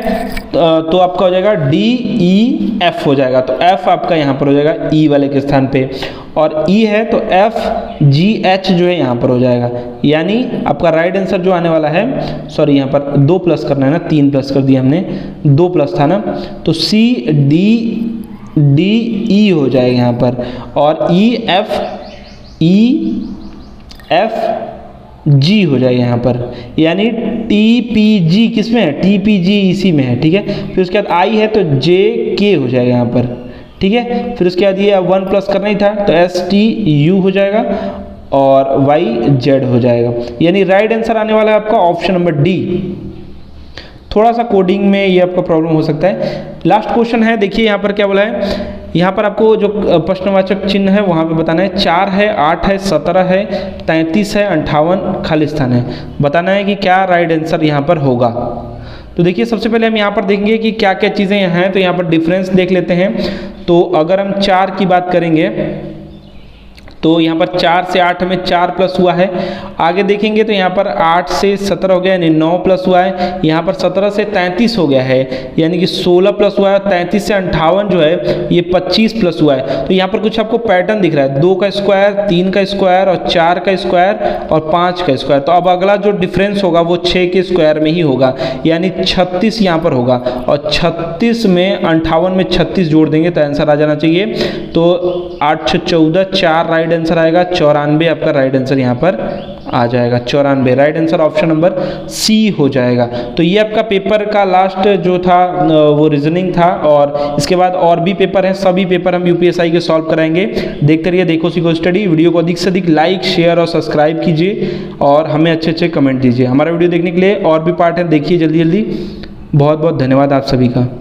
तो आपका हो जाएगा DEF हो जाएगा, तो F आपका यहाँ पर हो जाएगा E वाले के स्थान पे, और E है तो FGH जो है यहाँ पर हो जाएगा। यानी आपका राइट आंसर जो आने वाला है, सॉरी यहाँ पर 2 प्लस करना है ना, 3 प्लस कर दिया हमने, 2 प्लस था ना, तो CDE हो जाएगा यहाँ पर, और EFG हो जाएगा यहाँ पर, यानी TPG किस में है, TPG इसी में है, ठीक है। फिर उसके बाद I है तो JK हो जाएगा यहाँ पर, ठीक है। फिर उसके बाद ये 1 प्लस करना ही था तो STU हो जाएगा और YZ हो जाएगा, यानी राइट आंसर आने वाला है आपका ऑप्शन नंबर D। थोड़ा सा कोडिंग में ये आपका प्रॉब्लम हो सकता है। लास्ट क्वेश्चन है, देखिए यहाँ पर क्या बोला है, यहाँ पर आपको जो प्रश्नवाचक चिन्ह है वहाँ पे बताना है, 4 है, 8 है, 17 है, 33 है, 58 खाली स्थान है, बताना है कि क्या राइट आंसर यहाँ पर होगा। तो देखिए सबसे पहले हम यहाँ पर देखेंगे कि क्या क्या चीज़ें यहाँ हैं, तो यहाँ पर डिफरेंस देख लेते हैं। तो अगर हम 4 की बात करेंगे तो यहाँ पर 4 से 8 में 4 प्लस हुआ है, आगे देखेंगे तो यहाँ पर 8 से 17 हो गया यानी 9 प्लस हुआ है, यहाँ पर 17 से 33 हो गया है यानी कि 16 प्लस हुआ है, 33 से 58 जो है ये 25 प्लस हुआ है। तो यहाँ पर कुछ आपको पैटर्न दिख रहा है, 2 का स्क्वायर, 3 का स्क्वायर और 4 का स्क्वायर और 5 का स्क्वायर। तो अब अगला जो डिफरेंस होगा वो 6 के स्क्वायर में ही होगा, यानी 36 यहाँ पर होगा, और 36 में 58 में 36 जोड़ देंगे तो आंसर आ जाना चाहिए। तो 8 6 14, 4 राइट आंसर आएगा, 94 आपका राइट आंसर यहाँ पर आ जाएगा, 94 right answer option number C हो जाएगा। तो ये आपका पेपर का लास्ट जो था वो रीजनिंग था, और इसके बाद और भी पेपर हैं, सभी पेपर हम UPSI के सॉल्व कराएंगे। देखते रहिए देखो सीखो स्टडी, वीडियो को अधिक से अधिक लाइक शेयर और सब्सक्राइब कीजिए और हमें अच्छे अच्छे कमेंट दीजिए। हमारा वीडियो देखने के लिए और भी पार्ट है, देखिए जल्दी जल्दी। बहुत बहुत धन्यवाद आप सभी का।